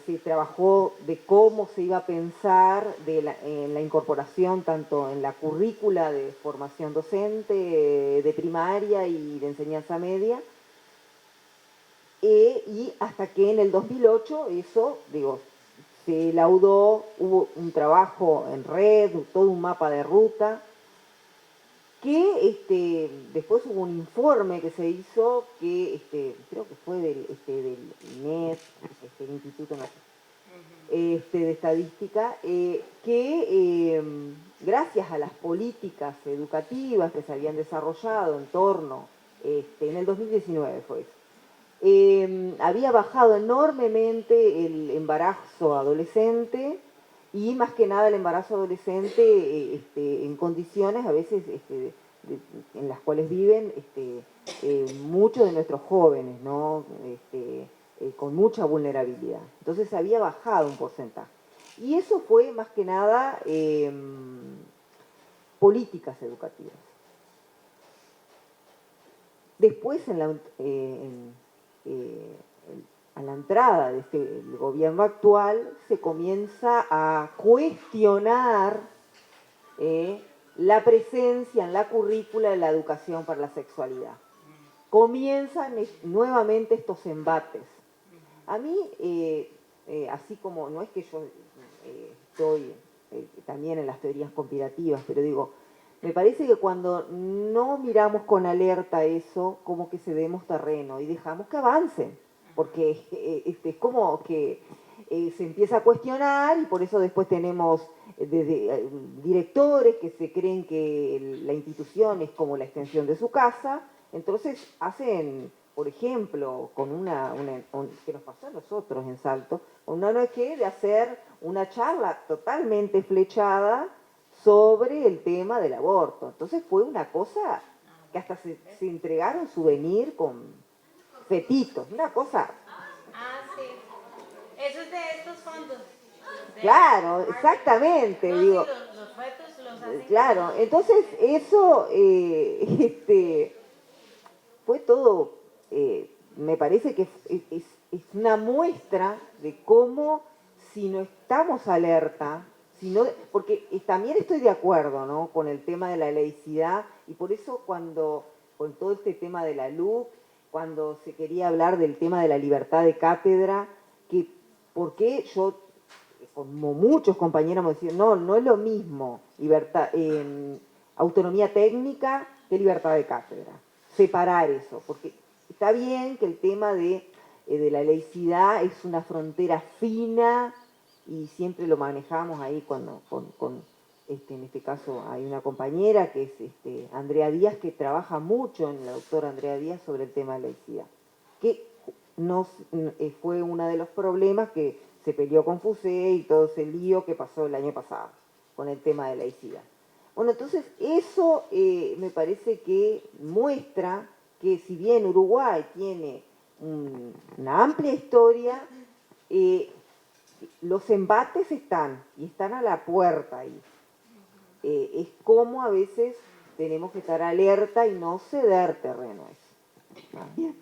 se trabajó de cómo se iba a pensar en la incorporación tanto en la currícula de formación docente, de primaria y de enseñanza media, y hasta que en el 2008 eso, digo, se laudó, hubo un trabajo en red, todo un mapa de ruta, que después hubo un informe que se hizo, que creo que fue del INES, el Instituto de Estadística, que gracias a las políticas educativas que se habían desarrollado en torno, en el 2019 fue eso, había bajado enormemente el embarazo adolescente y más que nada el embarazo adolescente en condiciones a veces en las cuales viven muchos de nuestros jóvenes, ¿no? Con mucha vulnerabilidad. Entonces había bajado un porcentaje. Y eso fue más que nada políticas educativas. Después, a la entrada de el gobierno actual, se comienza a cuestionar la presencia en la currícula de la educación para la sexualidad. Comienzan nuevamente estos embates. A mí, así como, no es que yo estoy también en las teorías conspirativas, pero digo, me parece que cuando no miramos con alerta eso, como que cedemos terreno y dejamos que avancen, porque es como que se empieza a cuestionar y por eso después tenemos directores que se creen que la institución es como la extensión de su casa, entonces hacen, por ejemplo, con que nos pasó a nosotros en Salto, una ONG de hacer una charla totalmente flechada sobre el tema del aborto. Entonces fue una cosa que hasta se entregaron souvenir con fetitos, una cosa... Sí. Eso es de estos fondos. Claro, exactamente, No, digo. sí, los fetos los hacen. Claro, entonces eso fue todo, me parece que es una muestra de cómo si no estamos alerta, porque también estoy de acuerdo, ¿no?, con el tema de la laicidad, y por eso con todo este tema de la LUC, cuando se quería hablar del tema de la libertad de cátedra, que porque yo, como muchos compañeros me decían, no es lo mismo autonomía técnica que libertad de cátedra. Separar eso, porque está bien que el tema de la laicidad es una frontera fina y siempre lo manejamos ahí en este caso hay una compañera que es Andrea Díaz, que trabaja mucho en la doctora Andrea Díaz sobre el tema de laicidad, que fue uno de los problemas que se peleó con FUSE y todo ese lío que pasó el año pasado con el tema de laicidad. Bueno, entonces eso me parece que muestra que si bien Uruguay tiene una amplia historia, los embates están a la puerta ahí. Es como a veces tenemos que estar alerta y no ceder terreno a eso. Bien.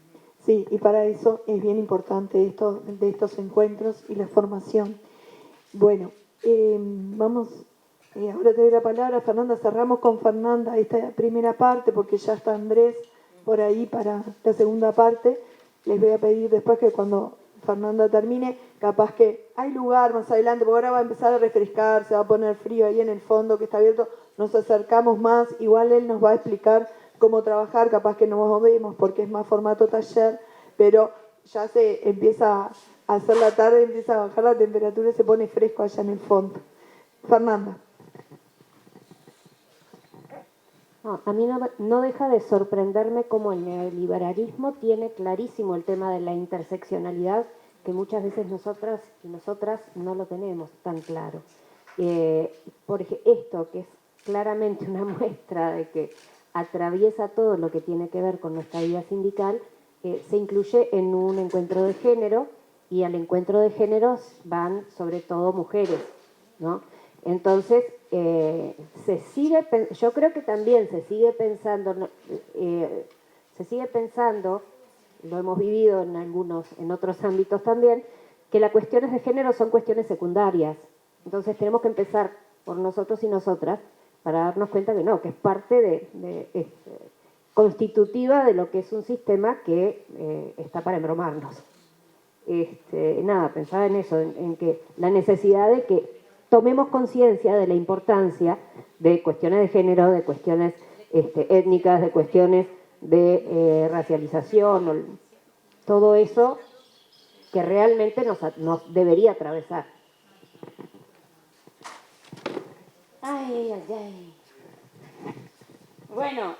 Sí, y para eso es bien importante esto de estos encuentros y la formación. Bueno, vamos, ahora te doy la palabra, Fernanda. Cerramos con Fernanda esta primera parte porque ya está Andrés por ahí para la segunda parte. Les voy a pedir después que cuando Fernanda termine, capaz que hay lugar más adelante, porque ahora va a empezar a refrescar, se va a poner frío ahí en el fondo que está abierto, nos acercamos más, igual él nos va a explicar cómo trabajar, capaz que no nos vemos porque es más formato taller, pero ya se empieza a hacer la tarde, empieza a bajar la temperatura y se pone fresco allá en el fondo. Fernanda. No, a mí no deja de sorprenderme cómo el neoliberalismo tiene clarísimo el tema de la interseccionalidad, que muchas veces nosotras y nosotras no lo tenemos tan claro. Por ejemplo, esto que es claramente una muestra de que atraviesa todo lo que tiene que ver con nuestra vida sindical, se incluye en un encuentro de género, y al encuentro de géneros van sobre todo mujeres, ¿no? Entonces, yo creo que también se sigue pensando, lo hemos vivido en otros ámbitos también, que las cuestiones de género son cuestiones secundarias. Entonces tenemos que empezar por nosotros y nosotras para darnos cuenta que no, que es parte constitutiva de lo que es un sistema que está para embromarnos. Pensaba en eso, en que la necesidad de que tomemos conciencia de la importancia de cuestiones de género, de cuestiones étnicas, de cuestiones de racialización, todo eso que realmente nos debería atravesar. Ay, ay, ay. Bueno,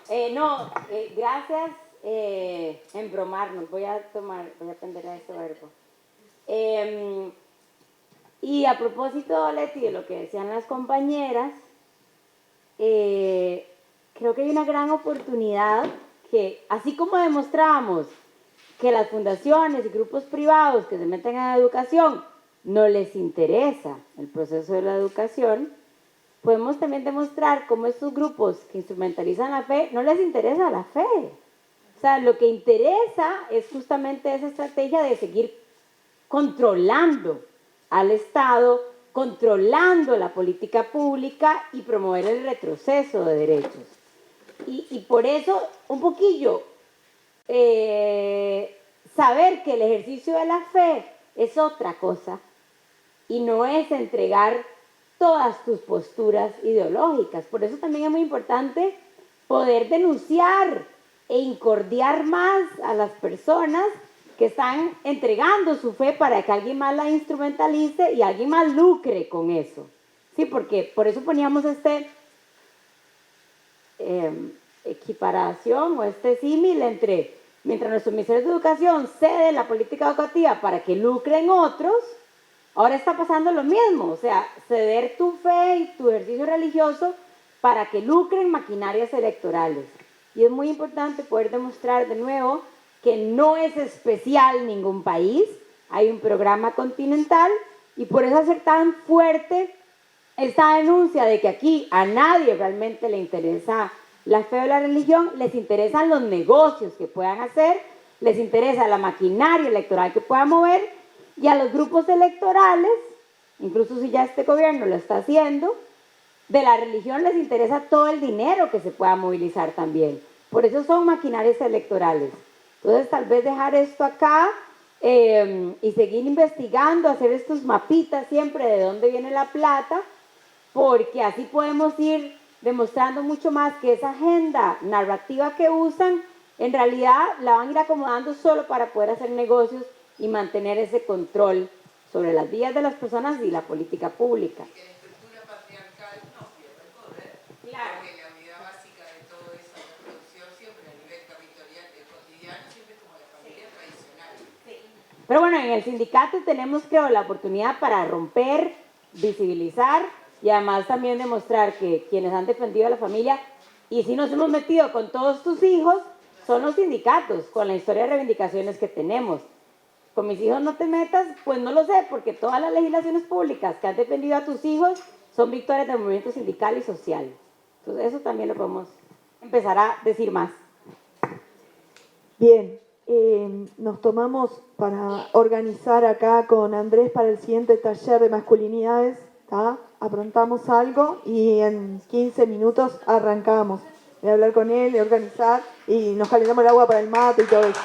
gracias embromarnos. Voy a aprender a este verbo. Y a propósito, Leti, de lo que decían las compañeras, creo que hay una gran oportunidad que, así como demostramos que las fundaciones y grupos privados que se meten en la educación no les interesa el proceso de la educación, podemos también demostrar cómo estos grupos que instrumentalizan la fe no les interesa la fe. O sea, lo que interesa es justamente esa estrategia de seguir controlando al Estado, controlando la política pública y promover el retroceso de derechos. Y por eso, un poquillo, saber que el ejercicio de la fe es otra cosa y no es entregar todas tus posturas ideológicas. Por eso también es muy importante poder denunciar e incordiar más a las personas que están entregando su fe para que alguien más la instrumentalice y alguien más lucre con eso. Sí, porque por eso poníamos equiparación o símil entre, mientras nuestros ministerios de educación ceden la política educativa para que lucren otros, ahora está pasando lo mismo, o sea, ceder tu fe y tu ejercicio religioso para que lucren maquinarias electorales. Y es muy importante poder demostrar de nuevo que no es especial ningún país, hay un programa continental y por eso hacer tan fuerte esta denuncia de que aquí a nadie realmente le interesa la fe o la religión, les interesan los negocios que puedan hacer, les interesa la maquinaria electoral que puedan mover y a los grupos electorales, incluso si ya este gobierno lo está haciendo, de la religión les interesa todo el dinero que se pueda movilizar también. Por eso son maquinarias electorales. Entonces, tal vez dejar esto acá y seguir investigando, hacer estos mapitas siempre de dónde viene la plata, porque así podemos ir demostrando mucho más que esa agenda narrativa que usan, en realidad la van a ir acomodando solo para poder hacer negocios y mantener ese control sobre las vidas de las personas y la política pública. Que la estructura patriarcal no pierde el poder. Claro. Porque la unidad básica de toda esa reproducción siempre a nivel territorial y cotidiano siempre es como la familia tradicional. Sí. Pero bueno, en el sindicato tenemos, creo, la oportunidad para romper, visibilizar y además también demostrar que quienes han defendido a la familia y si nos hemos metido con todos tus hijos son los sindicatos, con la historia de reivindicaciones que tenemos. Con mis hijos no te metas, pues no lo sé, porque todas las legislaciones públicas que han defendido a tus hijos son victorias del movimiento sindical y social. Entonces eso también lo podemos empezar a decir más. Bien, nos tomamos para organizar acá con Andrés para el siguiente taller de masculinidades, ¿tá? Aprontamos algo y en 15 minutos arrancamos. Voy a hablar con él, organizar y nos calentamos el agua para el mate y todo eso.